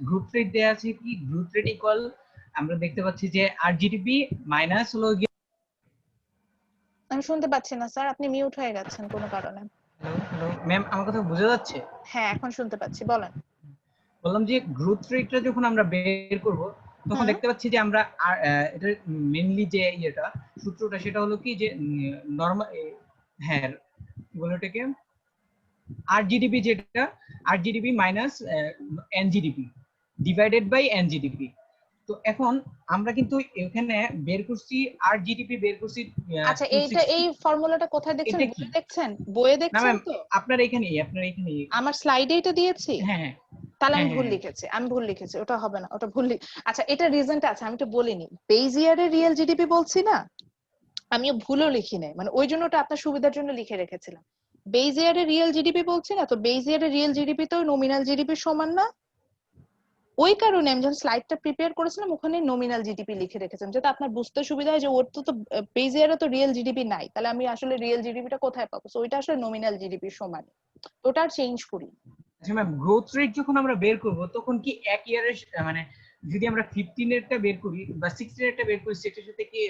গ্রোথ রেট দেয়া আছে কি গ্রোথ রেট ইকুয়াল আমরা দেখতে পাচ্ছি যে আর জিডিপি মাইনাস হলো গিয়ে। আমি শুনতে পাচ্ছি না স্যার, আপনি মিউট হয়ে গেছেন কোনো কারণে। হ্যালো ম্যাম, আমার কথা বোঝা যাচ্ছে? হ্যাঁ এখন শুনতে পাচ্ছি, বলেন। বললাম যে গ্রোথ রেটটা যখন আমরা বের করব তখন দেখতে পাচ্ছি যে আমরা এটা মেইনলি যে ইয়েটা সূত্রটা সেটা হলো কি যে নরমাল, হ্যাঁ বলে এটাকে আরজিডিপি, যেটা আরজিডিপি মাইনাস এনজিডিপি ডিভাইডেড বাই এনজিডিপি। তো এখন আমরা কিন্তু এখানে বের করছি আরজিডিপি বের করছি। আচ্ছা এই ফর্মুলাটা কোথায় দেখছেন? বইয়ে দেখছেন? বইয়ে দেখছেন তো? আপনার এখানে আমার স্লাইডে এটা দিয়েছি। হ্যাঁ তাহলে আমি ভুল লিখেছি, ওটা হবে না, ওটা ভুল। আচ্ছা এটা রিজনটা আছে, আমি তো বলিনি বেজ ইয়ারের রিয়েল জিডিপি বলছি না, আমিও ভুলও লিখি নাই, মানে ওই জন্য ওটা আপনার সুবিধার জন্য লিখে রেখেছিলাম। বেজ ইয়ারের রিয়েল জিডিপি বলছি না, তো বেজ ইয়ারের রিয়েল জিডিপি তো নমিনাল জিডিপির সমান না। ওই কারণে আমি যখন স্লাইডটা প্রিপেয়ার করেছিলাম ওখানে নমিনাল জিডিপি লিখে রেখেছিলাম, যাতে আপনার বুঝতে সুবিধা হয় যে ওর তো বেজ ইয়ারে তো রিয়েল জিডিপি নাই, তাহলে আমি আসলে রিয়েল জিডিপিটা কোথায় পাবো। সো ওইটা আসলে নমিনাল জিডিপির সমান, ওটা আর চেঞ্জ করি। আচ্ছা ম্যাম, গ্রোথ রেট যখন আমরা বের করব তখন কি এক ইয়ারের মানে যদি আমরা 15 এরটা বের করি বা 16 এরটা বের করি সেটার সাথে কি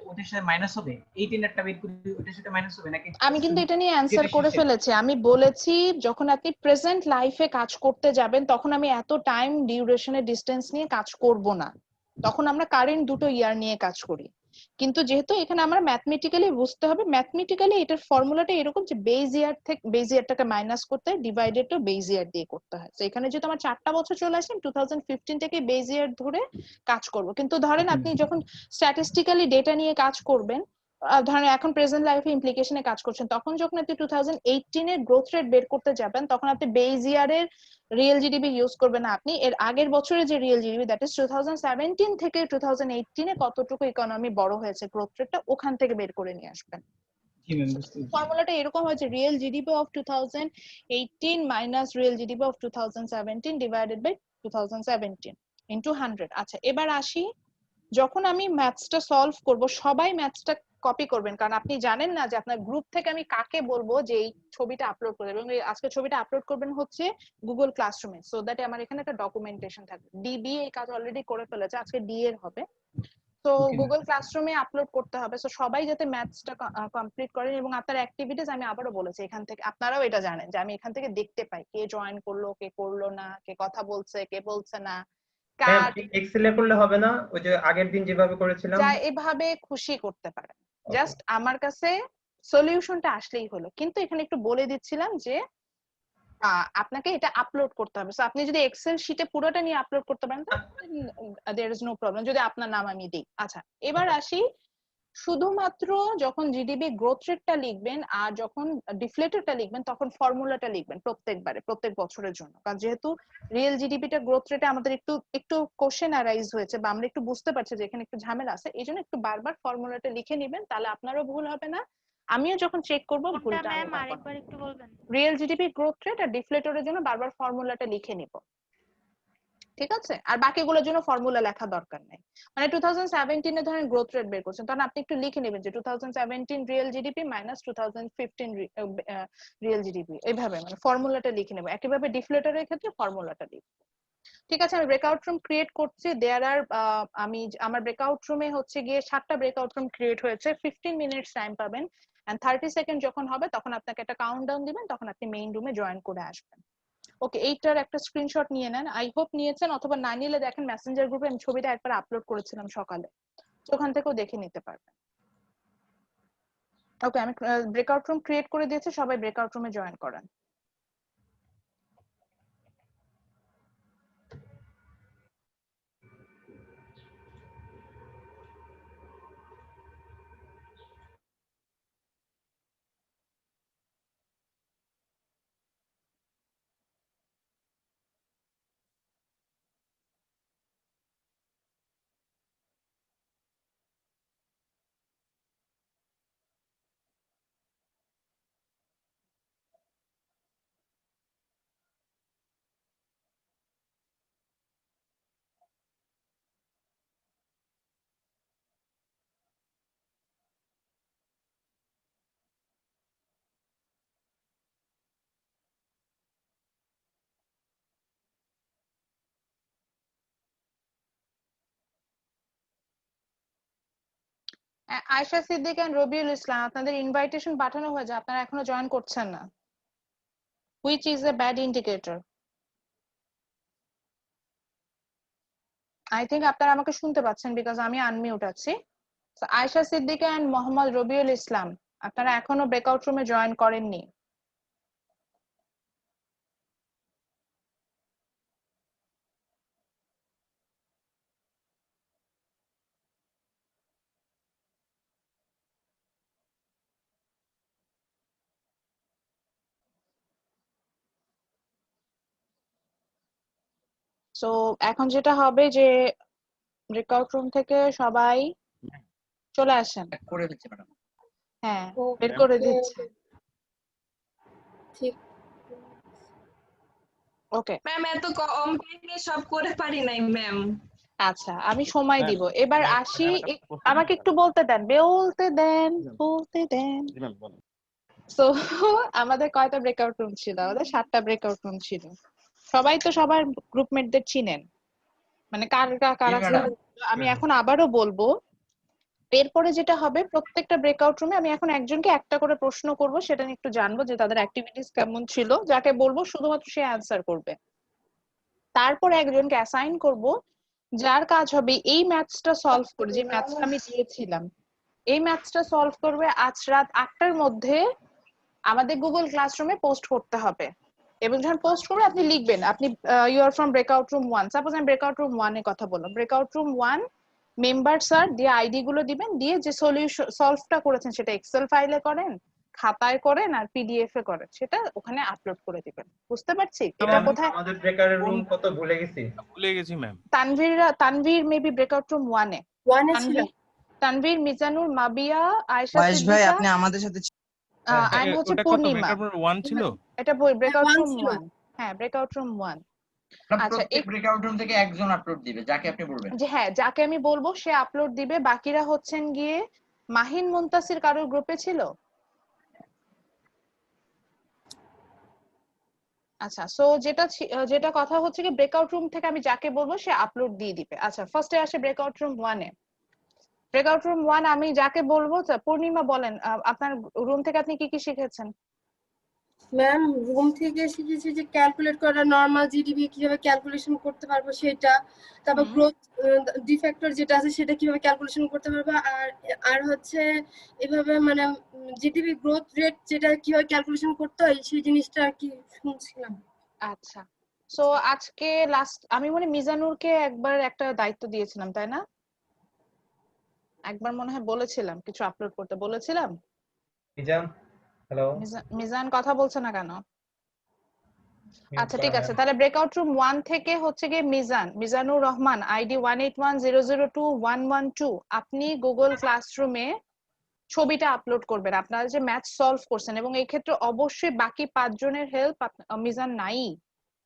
ওটার সাথে মাইনাস হবে? 18 এরটা বের করি ওটার সাথে মাইনাস হবে নাকি? আমি কিন্তু এটা নিয়ে অ্যানসার করে ফেলেছি। আমি বলেছি যখন আপনি প্রেজেন্ট লাইফে কাজ করতে যাবেন তখন আমি এত টাইম ডিউরেশনের ডিসটেন্স নিয়ে কাজ করব না, তখন আমরা কারেন্ট দুটো ইয়ার নিয়ে কাজ করি। কিন্তু যেহেতু এখানে আমরা ম্যাথমেটিক্যালি বুঝতে হবে, ম্যাথমেটিক্যালি এটার ফর্মুলাটা এরকম যে বেজ ইয়ার থেকে বেজ ইয়ারটাকে মাইনাস করতে হয়, ডিভাইডেড বেজ ইয়ার দিয়ে করতে হয়। তো এখানে যেহেতু আমার 4টা বছর চলে আসে 2015 থেকে বেজ ইয়ার ধরে কাজ করব। কিন্তু ধরেন আপনি যখন স্ট্যাটিস্টিক্যালি ডেটা নিয়ে কাজ করবেন, ধরেন এখন প্রেজেন্ট লাইফে ইমপ্লিকেশনে কাজ করছেন, তখন যখন আপনি 2018 এর গ্রোথ রেট বের করতে যাবেন তখন আপনি বেজ ইয়ারের রিয়েল জিডিপি ইউজ করবেন না, আপনি এর আগের বছরের যে রিয়েল জিডিপি দ্যাট ইজ 2017 থেকে 2018 এ কতটুকু ইকোনমি বড় হয়েছে গ্রোথ রেটটা ওখান থেকে বের করে নিয়ে আসবেন। ফর্মুলাটা এরকম হয়েছে real GDP of 2018 minus real GDP of 2017 divided by 2017 into 100। আচ্ছা এবার আসি, যখন আমি ম্যাথসটা সলভ করব সবাই ম্যাথসটা কপি করবেন, কারণ আপনি জানেন না যে আপনার গ্রুপ থেকে আমি কাকে বলবো যে এই ছবিটা আপলোড করবে, এবং আজকে ছবিটা আপলোড করবেন হচ্ছে গুগল ক্লাসরুমে, সো দ্যাট আমার এখানে একটা ডকুমেন্টেশন থাকবে। ডিবি এই কাজ অলরেডি করে ফেলেছে, আজকে ডি এর হবে, তো গুগল ক্লাসরুমে আপলোড করতে হবে। সো সবাই যাতে ম্যাথসটা কমপ্লিট করেন, এবং আপনার অ্যাক্টিভিটিস আমি আবারও বলেছি এখান থেকে আপনারাও এটা জানেন যে আমি এখান থেকে দেখতে পাই কে জয়েন করলো, কে করলো না, কে কথা বলছে, কে বলছে না। এক্সেলে করলে হবে না, ওই যে আগের দিন যেভাবে করেছিলাম যা এভাবে খুশি করতে পারেন, জাস্ট আমার কাছে সলিউশনটা আসলেই হলো। কিন্তু এখানে একটু বলে দিচ্ছিলাম যে আপনাকে এটা আপলোড করতে হবে। সো আপনি যদি এক্সেল শিটে পুরোটা নিয়ে আপলোড করতে পারেন দেয়ার ইজ নো প্রবলেম, যদি আপনার নাম আমি দিই। আচ্ছা এবার আসি, শুধুমাত্র যখন জিডিপি গ্রোথ রেটটা লিখবেন আর যখন ডিফ্লেটরটা লিখবেন তখন ফর্মুলাটা লিখবেন প্রত্যেকবারে, প্রত্যেক বছরের জন্য। কারণ যেহেতু রিয়েল জিডিপিটা গ্রোথ রেটে আমাদের একটু কোশ্চেন অ্যারাইজ হয়েছে বা আমরা একটু বুঝতে পারছি যে এখানে একটু ঝামেলা আছে, এই জন্য একটু বারবার ফর্মুলাটা লিখে নিবেন, তাহলে আপনারও ভুল হবে না, আমিও যখন চেক করবো ভুলটা আমি পাবো না। রিয়েল জিডিপি গ্রোথ রেট আর ডিফ্লেটরের জন্য বারবার ফর্মুলাটা লিখে নিব, ঠিক আছে? আর বাকিগুলোর জন্য ফর্মুলা লেখা দরকার নেই। মানে 2017 এ ধরেন গ্রোথ রেট বের করছেন, তখন আপনি একটু লিখে নেবেন যে 2017 real GDP minus 2015 real GDP, এইভাবে মানে ফর্মুলাটা লিখে নেব। একইভাবে ডিফ্লেটরের ক্ষেত্রে ফর্মুলাটা লিখব। ঠিক আছে, আমি ব্রেকআউট রুম ক্রিয়েট করছি। দেয়ার আর আমি আমার ব্রেকআউট রুমে হচ্ছে গিয়ে 7টা ব্রেকআউট রুম ক্রিয়েট হয়েছে। 15 মিনিটস টাইম পাবেন, এন্ড 30 সেকেন্ড যখন হবে তখন আপনাকে একটা কাউন্টডাউন দিবেন, তখন আপনি মেইন রুমে জয়েন করে আসবেন। ওকে, এইটার একটা স্ক্রিনশট নিয়ে নেন, আই হোপ নিয়েছেন, অথবা না নিলে দেখেন মেসেঞ্জার গ্রুপে আমি ছবিটা একবার আপলোড করেছিলাম সকালে, ওখান থেকেও দেখে নিতে পারবেন। ওকে, আমি ব্রেকআউট রুম ক্রিয়েট করে দিয়েছি, সবাই ব্রেকআউট রুমে জয়েন করেন। আয়েশা সিদ্দিক এন্ড রবিউল ইসলাম, আপনাদের ইনভাইটেশন পাঠানো হয়েছে, আপনারা এখনো জয়েন করছেন না, which is a bad indicator. I think আপনারা আমাকে শুনতে পাচ্ছেন বিকজ আমি আনমিউট আছি। আয়েশা সিদ্দিক এন্ড মোহাম্মদ রবিউল ইসলাম, আপনারা এখনো ব্রেকআউট রুমে জয়েন করেননি। সো এখন যেটা হবে যে ব্রেকআউট রুম থেকে সবাই চলে আসেন। করে দিচ্ছে ম্যাডাম। হ্যাঁ, বের করে দিচ্ছে। ঠিক। ওকে ম্যাম, এত কম টাইমে সব করে পারি নাই ম্যাম। আচ্ছা, আমি সময় দিব। এবার আসি, আমাকে একটু বলতে দেন। সো আমাদের কয়টা ব্রেকআউট রুম ছিল? আমাদের 7টা ব্রেকআউট রুম ছিল। সবাই তো সবার গ্রুপমেটদের চিনেন, মানে কারা আমি এখন আবারও বলবো। এরপরে যেটা হবে, প্রত্যেকটা ব্রেকআউট রুমে আমি এখন একজনকে একটা করে প্রশ্ন করব, সেটা নিয়ে একটু জানবো যে তাদের অ্যাক্টিভিটিস কেমন ছিল। যাকে বলবো শুধুমাত্র সে অ্যানসার করবে। তারপর একজনকে অ্যাসাইন করব, যার কাজ হবে এই ম্যাথসটা সলভ করে, যে ম্যাথসটা আমি দিয়েছিলাম এই ম্যাথসটা সলভ করবে আজ রাত 8টার মধ্যে আমাদের গুগল ক্লাসরুমে পোস্ট করতে হবে। এবং যখন পোস্ট করবে আপনি লিখবেন আপনি you are from breakout room 1। Suppose আমি ব্রেকআউট রুম 1 এর কথা বললাম, ব্রেকআউট রুম 1 মেম্বার স্যার দিয়ে আইডি গুলো দিবেন, দিয়ে যে সলিউশন সলভটা করেছেন সেটা এক্সেল ফাইলে করেন, খাতায় করেন, আর পিডিএফ এ করেন, সেটা ওখানে আপলোড করে দিবেন। বুঝতে পারছি এটা কোথায়? আমাদের ব্রেকআউট রুম কত ভুলে গেছি ma'am. Tanvir maybe breakout room 1 এ ছিল। তানভীর, মিজানুর, মাবিয়া, আয়েশা সিদ্দিকা, ভাই আপনি আমাদের সাথে and হচ্ছে পূর্ণিমা। এটা ব্রেকআউট রুম 1। হ্যাঁ, ব্রেকআউট রুম 1। আচ্ছা, প্রত্যেক ব্রেকআউট রুম থেকে একজন আপলোড দিবে, যাকে আপনি বলবেন। যে হ্যাঁ, যাকে আমি বলবো সে আপলোড দিবে। বাকিরা হচ্ছেন গিয়ে মাহিন, মুনতাসির কারোর গ্রুপে ছিল? আচ্ছা, সো যেটা কথা হচ্ছে কি, ব্রেকআউট রুম থেকে আমি যাকে বলবো সে আপলোড দিয়ে দিবে। আচ্ছা, ফার্স্টে আসে ব্রেকআউট রুম 1 এ। ব্রেকআউট রুম 1 আমি যাকে বলবো, পূর্ণিমা বলেন আপনার রুম থেকে আপনি কি কি শিখেছেন? ম্যাম, রুম থেকে শিখেছি যে ক্যালকুলেট করা, নরমাল জিডিপি কিভাবে ক্যালকুলেশন করতে পারবো সেটা, তারপর গ্রোথ ডিফ্যাক্টর যেটা আছে সেটা কিভাবে ক্যালকুলেশন করতে পারবো, আর হচ্ছে এভাবে মানে জিডিপি গ্রোথ রেট যেটা কিভাবে ক্যালকুলেশন করতে হয় সেই জিনিসটা আর কি শুনছিলাম। আচ্ছা, সো আজকে লাস্ট আমি মনে মিজানুরকে একবার একটা দায়িত্ব দিয়েছিলাম, তাই না? একবার মনে হয় বলেছিলাম কিছু আপলোড করতে বলেছিলাম। মিজান, হ্যালো। মিজান কথা বলছে না কেন? আচ্ছা, ঠিক আছে, তাহলে ব্রেকআউট রুম 1 থেকে হচ্ছে গিয়ে মিজানুর রহমান, আইডি 181002112। আপনি গুগল ক্লাসরুমে ছবিটা আপলোড করবেন আপনারা যে ম্যাথ সলভ করছেন, এবং এই ক্ষেত্রে অবশ্যই বাকি 5 জনের হেল্প। মিজান নাই,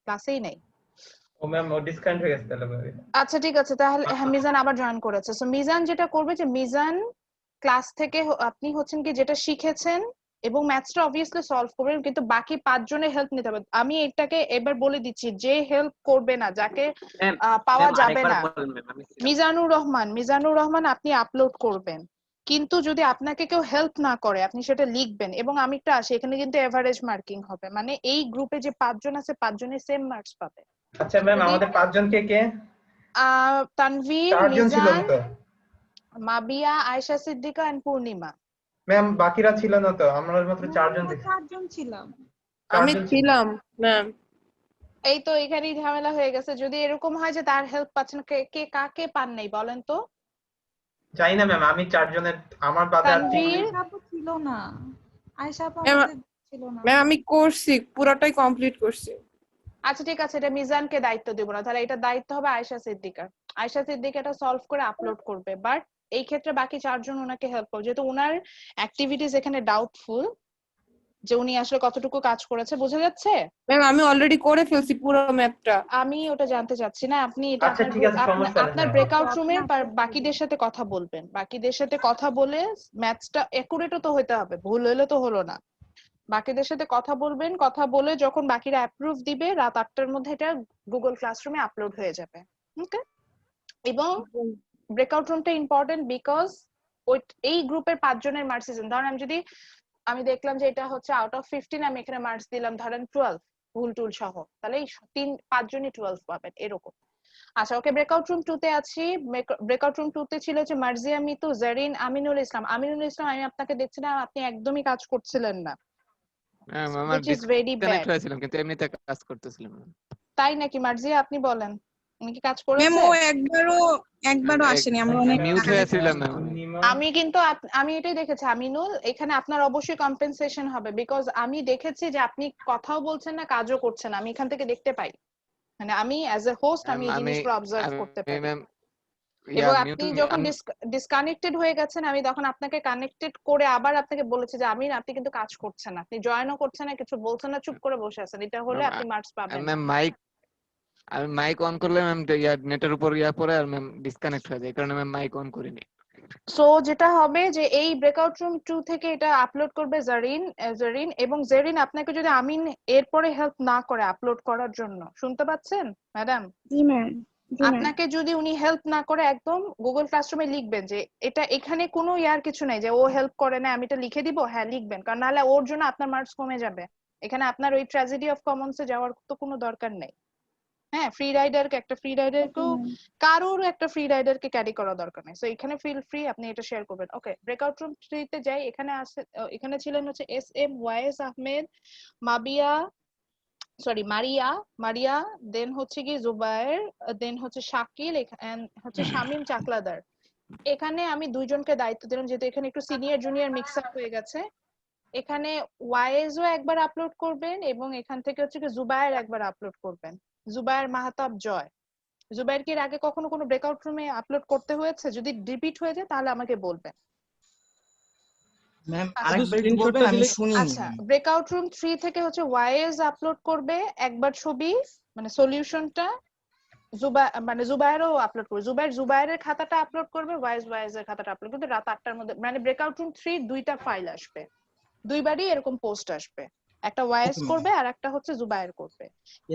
ক্লাসেই নাই। ও ম্যাম, ও ডিসকানেক্ট হয়ে গেছে তাহলে। আচ্ছা, ঠিক আছে, তাহলে হ্যাঁ, মিজান আবার জয়েন করেছে। সো মিজান যেটা করবে যে মিজান ক্লাস থেকে আপনি হচ্ছেন কি যেটা শিখেছেন এবং ম্যাথসটা অবভিয়াসলি সলভ করবেন, কিন্তু বাকি 5 জনের হেল্প নিতে হবে। আমি এটাকে এবার বলে দিচ্ছি, যে হেল্প করবে না, যাকে পাওয়া যাবে না, মিজানুর রহমান আপনি আপলোড করবেন, কিন্তু যদি আপনাকে কেউ হেল্প না করে আপনি সেটা লিখবেন। এবং আমি একটা আসি, এখানে কিন্তু এভারেজ মার্কিং হবে, মানে এই গ্রুপে যে 5 জন আছে 5 জনের সেম মার্কস পাবে। আচ্ছা ম্যাম, আমাদের 5 জন কে? তানভীর, মিজান, মাবিয়া, আয়েশা সিদ্দিকা এন্ড পূর্ণিমা। ম্যাম, বাকিরা ছিল না তো? আমরা মাত্র 4 জন দেখি। 4 জন ছিলাম। আমি ছিলাম ম্যাম। এই তো এখানেই ঝামেলা হয়ে গেছে। যদি এরকম হয় যে তার হেল্প পাচ্ছেন, কে কাকে পান নাই বলেন তো? জানি না ম্যাম, আমি 4 জনের আমার বাদে আর আপু ছিল না, আয়েশা আপু আমাদের ছিল না। ম্যাম, আমি করছি, পুরোটাই কমপ্লিট করছি। আচ্ছা, ঠিক আছে, এটা মিজানকে দায়িত্ব দেব না, তাহলে এটা দায়িত্ব হবে আয়েশা সিদ্দিকার। আয়েশা সিদ্দিকা এটা সলভ করে আপলোড করবে, বাট এই ক্ষেত্রে বাকি 4 জন ওনাকে হেল্প করবে, যেহেতু ওনার অ্যাক্টিভিটিস এখানে ডাউটফুল যে উনি আসলে কতটুকু কাজ করেছে। বোঝা যাচ্ছে? ম্যাম, আমি অলরেডি করে ফেলছি পুরো ম্যাপটা। আমি ওটা জানতে চাচ্ছি না, আপনি এটা আচ্ছা, ঠিক আছে, সমস্যা নেই। আপনার ব্রেকআউট রুমে বাকিদের সাথে কথা বলবেন, বাকিদের সাথে কথা বলে ম্যাথসটা একুরেটও তো হতে হবে, ভুল হলে তো হলো না। বাকিদের সাথে কথা বলবেন, কথা বলে যখন বাকিরা অ্যাপ্রুভ দিবে রাত 8টার মধ্যে এটা গুগল ক্লাসরুমে আপলোড হয়ে যাবে। ওকে? এবং ব্রেকআউট রুমটা ইম্পর্টেন্ট বিকজ ওই এই গ্রুপের 5 জনের মার্কস দিয়েছেন। ধরেন আমি দেখলাম যে এটা হচ্ছে আউট অফ 15, আমি এখানে মার্কস দিলাম ধরেন 12 ভুল টুল সহ, তাহলে এই 5 জনই 12 পাবেন এরকম। আচ্ছা ওকে, ব্রেকআউট রুম 2 তে আছি। ব্রেকআউট রুম 2 তে ছিল যে মার্জিয়া মিতু, জারিন, আমিনুল ইসলাম। আমিনুল ইসলাম আমি আপনাকে দেখছি না, আপনি একদমই কাজ করছিলেন না, আমার which is very disconnect bad। হয়েছিলাম কিন্তু এমনিতে কাজ করতেছিলাম। তাই নাকি মার্জিয়া, আপনি বলেন উনি কি কাজ ম্যাম করেছে? ও একবারও আসেনি, আমরা অনেক মিউট হয়েছিলাম ম্যাম। আমি কিন্তু আমি এটাই দেখেছি আমিনুল, এখানে আপনার অবশ্যই কম্পেনসেশন হবে, বিকজ আমি দেখেছি যে আপনি কথাও বলছেন না কাজও করছেন না, আমি এখান থেকে দেখতে পাই, মানে আমি অ্যাজ এ হোস্ট আমি এই জিনিসগুলো অবজার্ভ করতে পারি। এবং আপনি যখন ডিসকানেক্টেড হয়ে গেছেন আমি তখন আপনাকে কানেক্টেড করে আবার আপনাকে বলেছি যে আমিন আপনি কিন্তু কাজ করছেন না, আপনি জয়েনও করছেন না, কিছু বলছেন না, চুপ করে বসে আছেন, এটা হলে আপনি মার্কস পাবেন না। ম্যাম আমি মাইক অন করলে ম্যাম নেটের উপর পরে আর ম্যাম ডিসকানেক্ট হয়ে যায়, এই কারণে ম্যাম মাইক অন করিনি। সো যেটা হবে যে এই ব্রেকআউট রুম 2 থেকে এটা আপলোড করবে জারিন, এবং জারিন আপনাকে যদি আমিন এরপরে হেল্প না করে আপলোড করার জন্য, শুনতে পাচ্ছেন ম্যাডাম? জি ম্যাম। আপনাকে যদি উনি হেল্প না করে একদম গুগল ক্লাসরুমে লিখবেন যে এটা, এখানে কোনো কিছু নাই যে ও হেল্প করে না আমি এটা লিখে দিব, হ্যাঁ লিখবেন, কারণ নাহলে ওর জন্য আপনার মার্কস কমে যাবে। এখানে আপনার ওই ট্র্যাজেডি অফ কমন্সে যাওয়ার তো কোনো দরকার নেই। হ্যাঁ, ফ্রি রাইডারকেও কারোর একটা ফ্রি রাইডারকে ক্যারি করা দরকার নেই। সো এখানে ফিল ফ্রি আপনি এটা শেয়ার করবেন। ওকে, ব্রেকআউট রুম 3 তে যাই। এখানে ছিলেন হচ্ছে SM ওয়াইস আহমেদ, মারিয়া, দেন হচ্ছে কি জুবায়ের, দেন হচ্ছে শাকিল, এন্ড হচ্ছে শামীম চাকলাদার। এখানে আমি দুইজনকে দায়িত্ব দিলাম যেহেতু এখানে একটু সিনিয়র জুনিয়র মিক্স আপ হয়ে গেছে। এখানে ওয়াইজও একবার আপলোড করবেন এবং এখান থেকে হচ্ছে কি জুবায়ের একবার আপলোড করবেন। জুবায়ের মাহতাব জয়। জুবায়ের কি এর আগে কখনো কোনো ব্রেকআউট রুমে আপলোড করতে হয়েছে? যদি রিপিট হয়ে যায় তাহলে আমাকে বলবেন। ম্যাম আরেকবার একটু বলবেন, আমি শুনিনি। আচ্ছা, ব্রেকআউট রুম 3 থেকে হচ্ছে ওয়াইজ আপলোড করবে একবার ছবি, মানে সলিউশনটা। জুবায়েরও আপলোড করবে, জুবায়েরের খাতাটা আপলোড করবে, ওয়াইজের খাতাটা আপলোড করবে রাত 8টার মধ্যে। মানে ব্রেকআউট রুম 3 দুইটা ফাইল আসবে, দুইবারই এরকম পোস্ট আসবে, একটা ওয়াইজ করবে আর একটা হচ্ছে জুবায়ের করবে।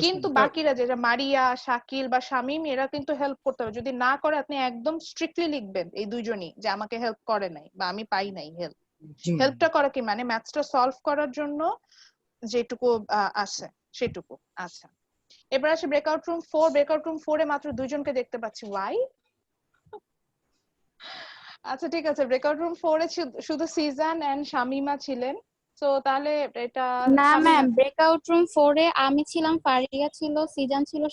কিন্তু বাকিরা যেটা মারিয়া, শাকিল বা শামীম, এরা কিন্তু হেল্প করতে হবে। যদি না করে আপনি একদম স্ট্রিক্টলি লিখবেন এই দুইজনই যে আমাকে হেল্প করে নাই বা আমি পাই নাই হেল্প। হেল্পটা করা কি মানে ম্যাথসটা সলভ করার জন্য যেটুকু আছে সেটুকু। আচ্ছা, এবার আসে ব্রেকআউট রুম 4। ব্রেকআউট রুম 4 এ মাত্র দুইজনকে দেখতে পাচ্ছি, ওয়াই? আচ্ছা ঠিক আছে, ব্রেকআউট রুম 4 এ শুধু সিজান এন্ড শামিমা ছিলেন। সো তাহলে এটা না ম্যাম, ব্রেকআউট রুম 4 এ আমি ছিলাম, ফারিয়া ছিল, সিজান ছিল,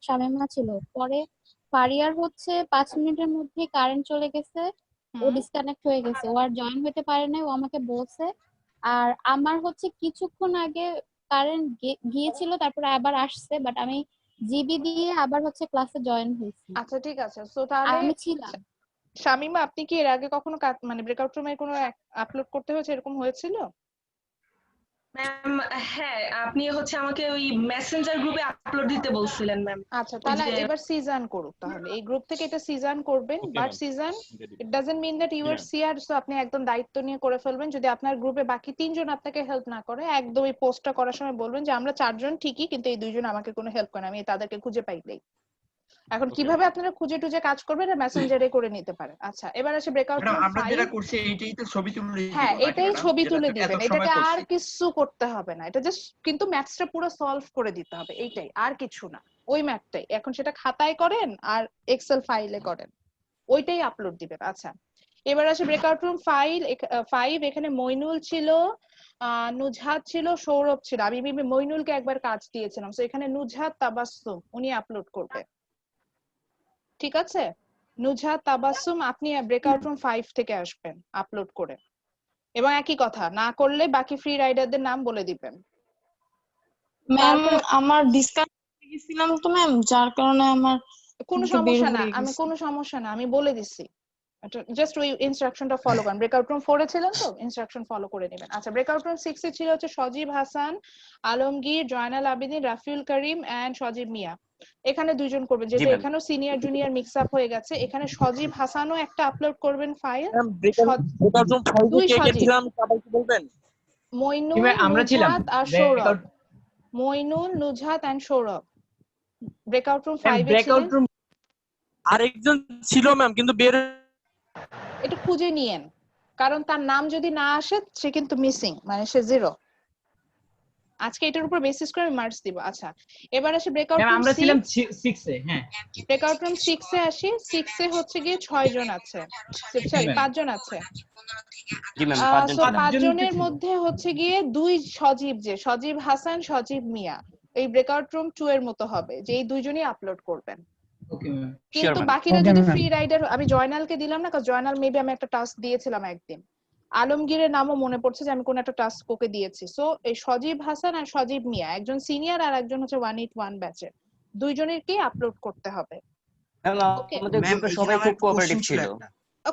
শামিমা ছিল। পরে ফারিয়ার হচ্ছে 5 মিনিটের মধ্যে কারেন্ট চলে গেছে, ও ডিসকানেক্ট হয়ে গেছে, ও আর জয়েন হতে পারে নাই, ও আমাকে বলছে। আর আমার হচ্ছে কিছুক্ষণ আগে কারেন্ট গিয়েছিল, তারপরে আবার আসছে, বাট আমি জিবি দিয়ে আবার হচ্ছে ক্লাসে জয়েন হয়েছি। আচ্ছা ঠিক আছে, সো তাহলে আমি ছিলাম। শামিমা আপনি কি এর আগে কখনো মানে ব্রেকআউট রুমে কোনো আপলোড করতে হয়েছে, এরকম হয়েছিল? ম্যাম হ্যাঁ, আপনি হচ্ছে আমাকে ওই মেসেঞ্জার গ্রুপে আপলোড দিতে বলছিলেন ম্যাম। আচ্ছা তাহলে এবার সিজন করুক, তাহলে এই গ্রুপ থেকে এটা সিজন করবেন। But season it doesn't mean that you are CR, so আপনি একদম দায়িত্ব নিয়ে করে ফেলবেন। যদি আপনার গ্রুপে বাকি 3 জন আপনাকে হেল্প না করে, একদম এই পোস্টটা করার সময় বলবেন যে আমরা 4 জন ঠিকই, কিন্তু এই 2 জন আমাকে কোনো হেল্প করে না, আমি তাদেরকে খুঁজে পাইলেই। এখন কিভাবে আপনারা খুঁজে টুজে কাজ করবেন এটা মেসেঞ্জারে করে নিতে পারেন। আচ্ছা, এবার আসে ব্রেকআউট রুম 5। আমরা যেটা করছি এইটাই তো ছবি তুলে দিবেন। হ্যাঁ, এটাই ছবি তুলে দিবেন, এটাকে আর কিছু করতে হবে না, এটা জাস্ট কিন্তু ম্যাথসটা পুরো সলভ করে দিতে হবে, এইটাই, আর কিছু না, ওই ম্যাথটাই। এখন সেটা খাতায় করেন আর এক্সেল ফাইলে করেন, ওইটাই আপলোড দিবেন। আচ্ছা, এবার আসে ব্রেকআউট রুম 5। এখানে মইনুল ছিল, নুজহাত ছিল, সৌরভ ছিল। আমি মইনুলকে একবার কাজ দিয়েছিলাম, সো এখানে নুজহাত তাবাসসুম উনি আপলোড করবে। ঠিক আছে, নুজহাত তাবাসসুম আপনি ব্রেকআউট রুম 5 থেকে আসবেন আপলোড করে, এবং একই কথা, না করলে বাকি ফ্রি রাইডারদের নাম বলে দিবেন। ম্যাম আমার ডিসকানেক্ট হয়ে গেছিলাম তো ম্যাম, যার কারণে আমার কোনো সমস্যা না, আমি বলে দিচ্ছি, জাস্ট ওই ইনস্ট্রাকশনটা ফলো করেন। ব্রেকআউট রুম 4 এ ছিলেন তো, ইনস্ট্রাকশন ফলো করে নেবেন। আচ্ছা, ব্রেকআউট রুম 6 এ ছিল হচ্ছে সজীব হাসান, আলমগীর, জয়নাল আবেদিন, রাফিউল করিম এন্ড সজীব মিয়া। এখানে 2 জন করবেন, যেহেতু এখানেও সিনিয়র জুনিয়র মিক্স আপ হয়ে গেছে। এখানে সজীব হাসানও একটা আপলোড করবেন ফাইল। মইনুল, নুজহাত আর Sourav. Moinul, Nuzhat and Sourav breakout room 5 এ ছিলেন। আরেকজন ছিল ম্যাম, কিন্তু বের একটু খুঁজে নিয়েন, কারণ তার নাম যদি না আসে সে কিন্তু মিসিং, মানে সে 0। আজকে এটার উপর বেসিস করে আমি মার্কস দিব। আচ্ছা, এবার আসি ব্রেকআউট রুম আমরা ছিলাম 6 এ। হ্যাঁ, ব্রেকআউট রুম 6 এ আসি। 6 এ হচ্ছে গিয়ে 6 জন আছে, সরি 5 জন আছে। জি ম্যাম 5 জন সো ছিলাম। 5 জনের মধ্যে হচ্ছে গিয়ে 2 সজীব, যে সজীব হাসান, সজীব মিয়া, এই ব্রেকআউট রুম 2 এর মতো হবে, যে এই দুইজনই আপলোড করবেন। Okay ma'am. কিন্তু বাকিরা যদি ফ্রি রাইডার, আমি জয়নালকে দিলাম না, কারণ জয়নাল মেবি আমি একটা টাস্ক দিয়েছিলাম একদিন। আলমগীরের নামও মনে পড়ছে যে আমি কোন একটা টাস্ক ওকে দিয়েছি। সো এই সজীব হাসান আর সজীব মিয়া, একজন সিনিয়র আর একজন হচ্ছে 181 ব্যাচের, দুইজনেরকেই আপলোড করতে হবে। ম্যাম আমাদের গ্রুপে সবাই খুব কোঅপারেটিভ ছিল।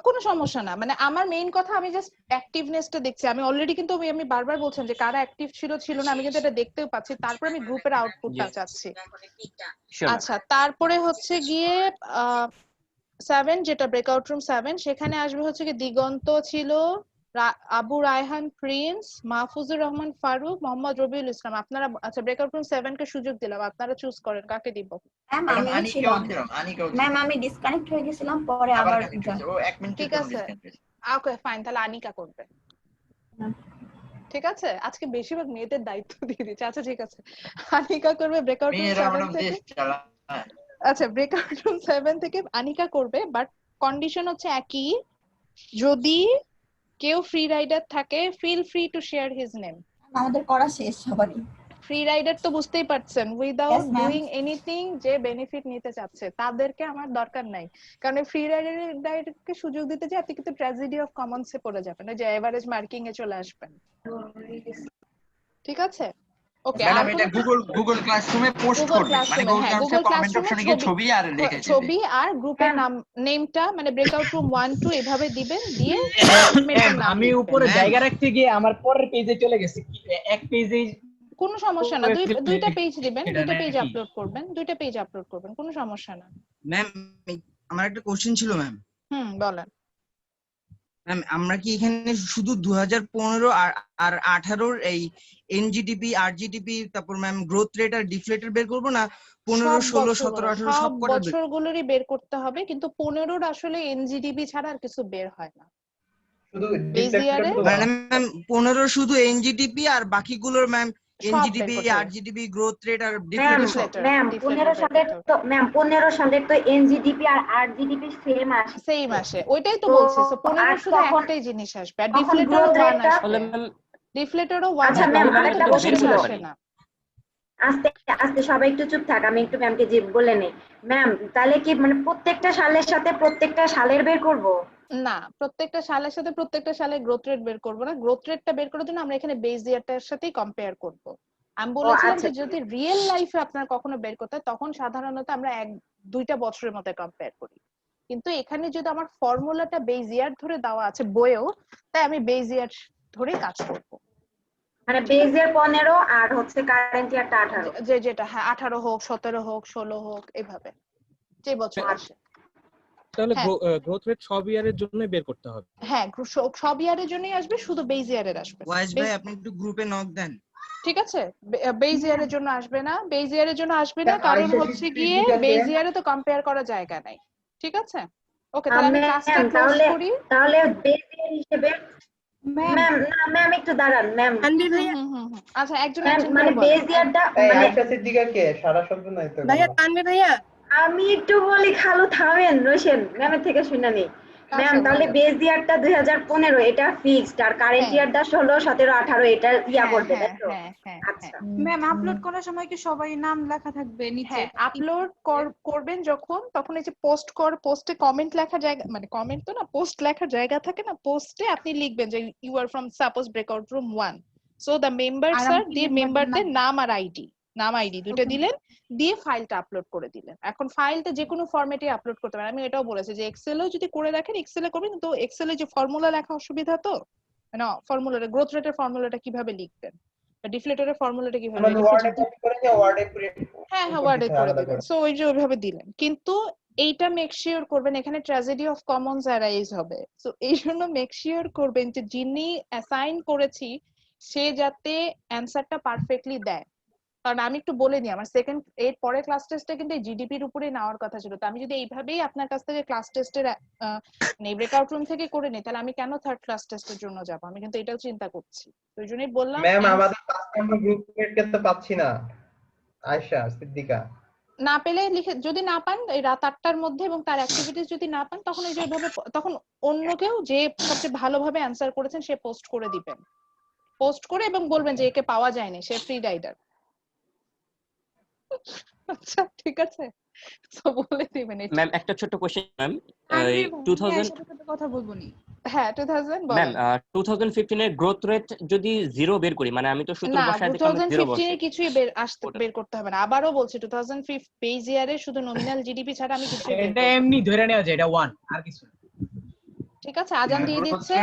কোনো সমস্যা না, মানে আমার মেইন কথা আমি জাস্ট অ্যাক্টিভনেসটা দেখছি। আমি অলরেডি কিন্তু আমি বারবার বলছিলাম যে কারা অ্যাক্টিভ ছিল না, আমি কিন্তু এটা দেখতেও পাচ্ছি। তারপর আমি গ্রুপের আউটপুটটা চাচ্ছি। আচ্ছা, তারপরে হচ্ছে গিয়ে 7, যেটা ব্রেকআউট রুম 7, সেখানে আসবে হচ্ছে কি দিগন্ত ছিল, আবু রায়হান প্রিন্স, মাহফুজুর রহমান ফারুক, মোহাম্মদ রবিউল ইসলাম। আপনারা আচ্ছা ব্রেকআউট রুম 7 কে সুযোগ দিলাম, আপনারা চুজ করেন কাকে দিব। ম্যাম আমি ডিসকানেক্ট হয়ে গেছিলাম, পরে আবার ঠিক আছে, ওকে ফাইন, তাহলে আনিকা করবে। ঠিক আছে, আজকে বেশিরভাগ মেয়েদের দায়িত্ব দিয়ে দিচ্ছে। আচ্ছা ঠিক আছে, আনিকা করবে ব্রেকআউট রুম 7 থেকে। আচ্ছা, ব্রেকআউট রুম 7 থেকে আনিকা করবে, বাট কন্ডিশন হচ্ছে একই, যদি কেউ ফ্রি রাইডার থাকে feel free to share his name. আমাদের করা শেষ সবারই। ফ্রি রাইডার তো বুঝতেই পারছেন, উইদাউট ডুইং এনিথিং, যে বেনিফিট নিতে চাচ্ছে তাদেরকে আমার দরকার নাই, কারণ ফ্রি রাইডারকে সুযোগ দিতে যে আপনি কিন্তু ট্র্যাজেডি অফ কমন্সে পড়ে যাবেন, যে এভারেজ মার্কিং এ চলে আসবেন। ঠিক আছে, ওকে। ম্যাডাম এটা গুগল ক্লাসরুমে পোস্ট করবে, মানে গুগল কমেন্ট অপশনে গিয়ে ছবি আর লিখে দিবে, ছবি আর গ্রুপের নাম, নেমটা মানে ব্রেকআউট রুম 1 2 এভাবে দিবেন, দিয়ে আমি উপরে জায়গা রাখতে গিয়ে আমার পরের পেজে চলে গেছে, এক পেজেই। কোনো সমস্যা না, দুইটা পেজ দিবেন, দুইটা পেজ আপলোড করবেন, দুইটা পেজ আপলোড করবেন, কোনো সমস্যা না। ম্যাম আমার একটা কোশ্চেন ছিল ম্যাম। বলেন। ম্যাম আমরা কি এখানে শুধু 2015 আর 18 এই এনজিডিপি, আরজিডিপি, তারপর ম্যাম গ্রোথ রেট আর ডিফলেটর বের করব, না 15 16 17 18 সব কটা বছরগুলোরই বের করতে হবে, কিন্তু 15 আসলে এনজিডিপি ছাড়া আর কিছু বের হয় না। শুধু মানে ম্যাম 15 শুধু এনজিডিপি আর বাকিগুলোর ম্যাম এনজিডিপি, আরজিডিপি, গ্রোথ রেট আর ডিফলেটর। ম্যাম 15 সালের তো এনজিডিপি আর আরজিডিপি সেম আসে, ওইটাই তো বলছি। সো 15 শুধু একটাই জিনিস আসবে, আর ডিফলেটরও 1 আসবে, ডিফলেটরও 1 আচ্ছা ম্যাম আরেকটা কোশ্চেন ছিল। আসে না। আস্তে সবাই একটু চুপ থাক, আমি একটু ম্যামকে যে বলে নেই। ম্যাম তাহলে কি মানে প্রত্যেকটা সালের সাথে প্রত্যেকটা সালের বের করব? না, প্রত্যেকটা সালের সাথে প্রত্যেকটা সালের গ্রোথ রেট বের করব না। গ্রোথ রেটটা বের করার জন্য আমরা এখানে বেস ইয়ারটার সাথেই কম্পেয়ার করব। আমি বলেছিলাম যে যদি রিয়েল লাইফে আপনার কখনো বের করতে হয়, তখন সাধারণত আমরা 1-2টা বছরের মধ্যে কম্পেয়ার করি, কিন্তু এখানে যদি আমার ফর্মুলাটা বেস ইয়ার ধরে দেওয়া আছে বইয়েও, তাই আমি বেস ইয়ার ধরে কাজ করব। মানে বেস ইয়ার 15 আর হচ্ছে কারেন্ট ইয়ারটা 18, যেটা হ্যাঁ 18 হোক 17 হোক 16 হোক, এভাবে যে বছর আসে। তাহলে গ্রোথ রেট সব ইয়ারের জন্য বের করতে হবে। হ্যাঁ, সব ইয়ারের জন্যই আসবে, শুধু বেস ইয়ারের আসবে। ওয়াইজ ভাই আপনি একটু গ্রুপে নক দেন। ঠিক আছে, বেস ইয়ারের জন্য আসবে না, বেস ইয়ারের জন্য আসবে না, কারণ হচ্ছে গিয়ে বেস ইয়ারে তো কম্পেয়ার করার জায়গা নাই। ঠিক আছে, ওকে, তাহলে আমি ক্লাসটা ক্লোজ করি। তাহলে বেস ইয়ার হিসেবে ম্যাম না ম্যাম একটু দাঁড়ান ম্যাম। তানভীর ভাইয়া, আচ্ছা একজন মানে বেস ইয়ারটা মানে আয়শা সিদ্দিকা কে সারা শব্দ নাই তো ভাইয়া তানভীর ভাইয়া আমি একটু বলি, খালু থামেন, রোশেন ম্যামের থেকে শুনে নি। ম্যাম তাহলে বেস ইয়ারটা 2015 এটা ফিক্সড, আর কারেন্ট ইয়ারটা 16 17 18 এটা ইয়া করবে, তাই তো? আচ্ছা ম্যাম আপলোড করার সময় কি সবাই নাম লেখা থাকবে নিচে? হ্যাঁ, আপলোড করবেন যখন, তখন এই যে পোস্টে কমেন্ট লেখার জায়গা, মানে কমেন্ট তো না, পোস্ট লেখার জায়গা থাকে না, পোস্টে আপনি লিখবেন যে you are from suppose breakout room 1, so the members আর দিয়ে মেম্বারদের নাম আর আইডি দুটো দিলেন, দিয়ে ফাইলটা আপলোড করে দিলেন। এখন ফাইলটা যে কোনো ফরম্যাটে আপলোড করতে পারেন। আমি এটাও বলেছি যে এক্সেলও যদি করে রাখেন এক্সেলে করবেন, কিন্তু এক্সেলে যে ফর্মুলা লেখা অসুবিধা, তো মানে ফর্মুলাটা গ্রোথ রেটের ফর্মুলাটা কিভাবে লিখবেন, বা ডিফলেটরের ফর্মুলাটা কিভাবে লিখবেন, ওয়ার্ডে কপি করে দিয়ে ওয়ার্ডে প্রিন্ট, হ্যাঁ ওয়ার্ডে করে দিবেন। সো ওই যে ওইভাবে দিলেন, কিন্তু এইটা মেক শিওর করবেন এখানে ট্র্যাজেডি অফ কমন্স অ্যারাইজ হবে। সো এই জন্য মেক শিওর করবেন যে যিনি অ্যাসাইন করেছি সে যাতে অ্যানসারটা পারফেক্টলি দেয়। কারণ আমি একটু বলে নিই, আমার সেকেন্ড এর পরে ক্লাস টেস্টে কিন্তু এই জিডিপির উপরে নেওয়ার কথা ছিল। তো আমি যদি এইভাবেই আপনার কাছ থেকে ক্লাস টেস্টের ব্রেকআউট রুম থেকে করে নিই, তাহলে আমি কেন থার্ড ক্লাস টেস্টের জন্য যাব? আমি কিন্তু এটাও চিন্তা করছি, ওই জন্যই বললাম। ম্যাম আমাদের 5 নম্বর গ্রুপকে তো পাচ্ছি না, আয়েশা সিদ্দিকা না পেলে লিখে, যদি না পান এই রাত 8টার মধ্যে এবং তার অ্যাক্টিভিটিস যদি না পান, তখন এই যে এইভাবে তখন অন্য কেউ যে সবচেয়ে ভালোভাবে অ্যানসার করেছেন সে পোস্ট করে দিবেন, পোস্ট করে এবং বলবেন যে একে পাওয়া যায়নি, সে ফ্রি রাইডার। আচ্ছা ঠিক আছে, তো বলে দিবেন এটা। ম্যাম একটা ছোট কোশ্চেন ম্যাম, আরে 2000 সাথে কথা বলবো নি। হ্যাঁ 2000 ম্যাম বলেন। 2015 এর গ্রোথ রেট যদি 0 বের করি, মানে আমি তো সূত্র না বসায় দেখলাম 0 2015 বসে। এর কিছুই বের করতে হবে না, আবারও বলছি 2005 বেজ ইয়ারে শুধু নমিনাল জিডিপি ছাড়া আমি কিছুই বের এটা করব না। এমনি ধরে নেওয়া যায়, এটা 1 আর কিছু না। ঠিক আছে, আজান দিয়ে দিচ্ছে,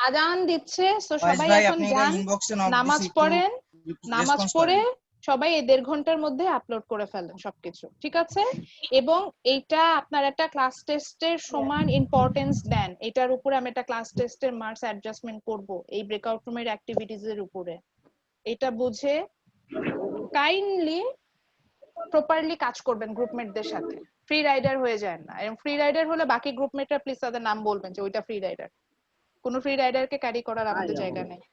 আজান দিচ্ছে, তো ওয়াইজ সবাই ভাই এখন আপনি যান, ইনবক্সে নক নামাজ দিছি, পড়েন, একটু নামাজ রেসপন্স পড়ে করেন। সবাই এই 1.5 ঘন্টার মধ্যে আপলোড করে ফেলেন সবকিছু, ঠিক আছে? এবং এইটা আপনার একটা ক্লাস টেস্টের সমান ইম্পর্টেন্স দেন, এটার উপরে আমি একটা ক্লাস টেস্টের মার্কস অ্যাডজাস্টমেন্ট করব এই ব্রেকআউট রুমের অ্যাক্টিভিটিজ এর উপরে। এটা বুঝে কাইন্ডলি প্রপারলি কাজ করবেন গ্রুপমেটদের সাথে, ফ্রি রাইডার হয়ে যায় না। এবং ফ্রি রাইডার হলে বাকি গ্রুপমেটরা প্লিজ তাদের নাম বলবেন যে ওইটা ফ্রি রাইডার, কোনো ফ্রি রাইডারকে ক্যারি করার আমাদের জায়গা নেই।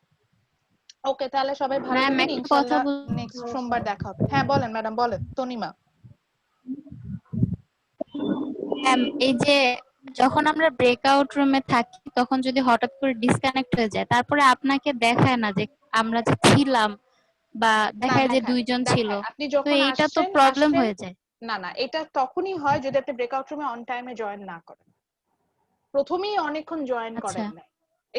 ওকে, তাহলে সবাই ভালো ম্যাম থাকবেন, একটা কথা ইনশাআল্লাহ নেক্সট সোমবার দেখা হবে। হ্যাঁ বলেন ম্যাডাম, বলেন তনিমা। ম্যাম এই যে যখন আমরা ব্রেকআউট রুমে থাকি তখন যদি হঠাৎ করে ডিসকানেক্ট হয়ে যায়, তারপরে আপনাকে দেখায় না যে আমরা যে ছিলাম, বা দেখায় যে দুইজন ছিল, আপনি তো যখন এইটা তো আসছেন প্রবলেম হয়ে যায়। না না, এটা তখনই হয় যদি আপনি ব্রেকআউট রুমে অন টাইমে জয়েন না করেন, প্রথমেই অনেকক্ষণ জয়েন করেন না,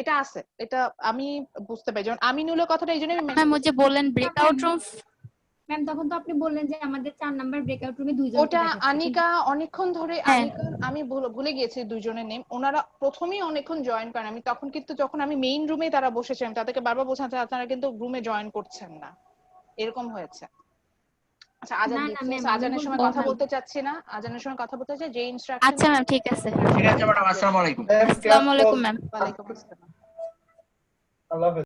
এটা আছে, এটা আমি বুঝতে পারি। যেমন আমিনুলের কথাটা এই জন্যই ম্যাম ওই যে বললেন ব্রেকআউট রুম, ম্যাম তখন তো আপনি বললেন যে আমাদের 4 নাম্বার ব্রেকআউট রুমে দুইজন ওটা আনিকা অনেকক্ষণ ধরে, আনিকা আমি ভুলে গিয়েছি দুইজনের নেম, ওনারা প্রথমেই অনেকক্ষণ জয়েন করেন। আমি তখন কিন্তু যখন আমি মেইন রুমে তারা বসেছেন, তাদেরকে বারবার বোঝাতে আপনারা কিন্তু রুমে জয়েন করছেন না, এরকম হয়েছে। আচ্ছা আজান দিচ্ছে, আজানের সময় কথা বলতে চাচ্ছি না, আজানের সময় কথা বলতে চাই, যে ইনস্ট্রাকশন। আচ্ছা ম্যাম ঠিক আছে, ঠিক আছে ম্যাডাম, আসসালামু আলাইকুম। আসসালামু আলাইকুম ম্যাম। ওয়ালাইকুম আসসালাম। আল্লাহ হাফেজ।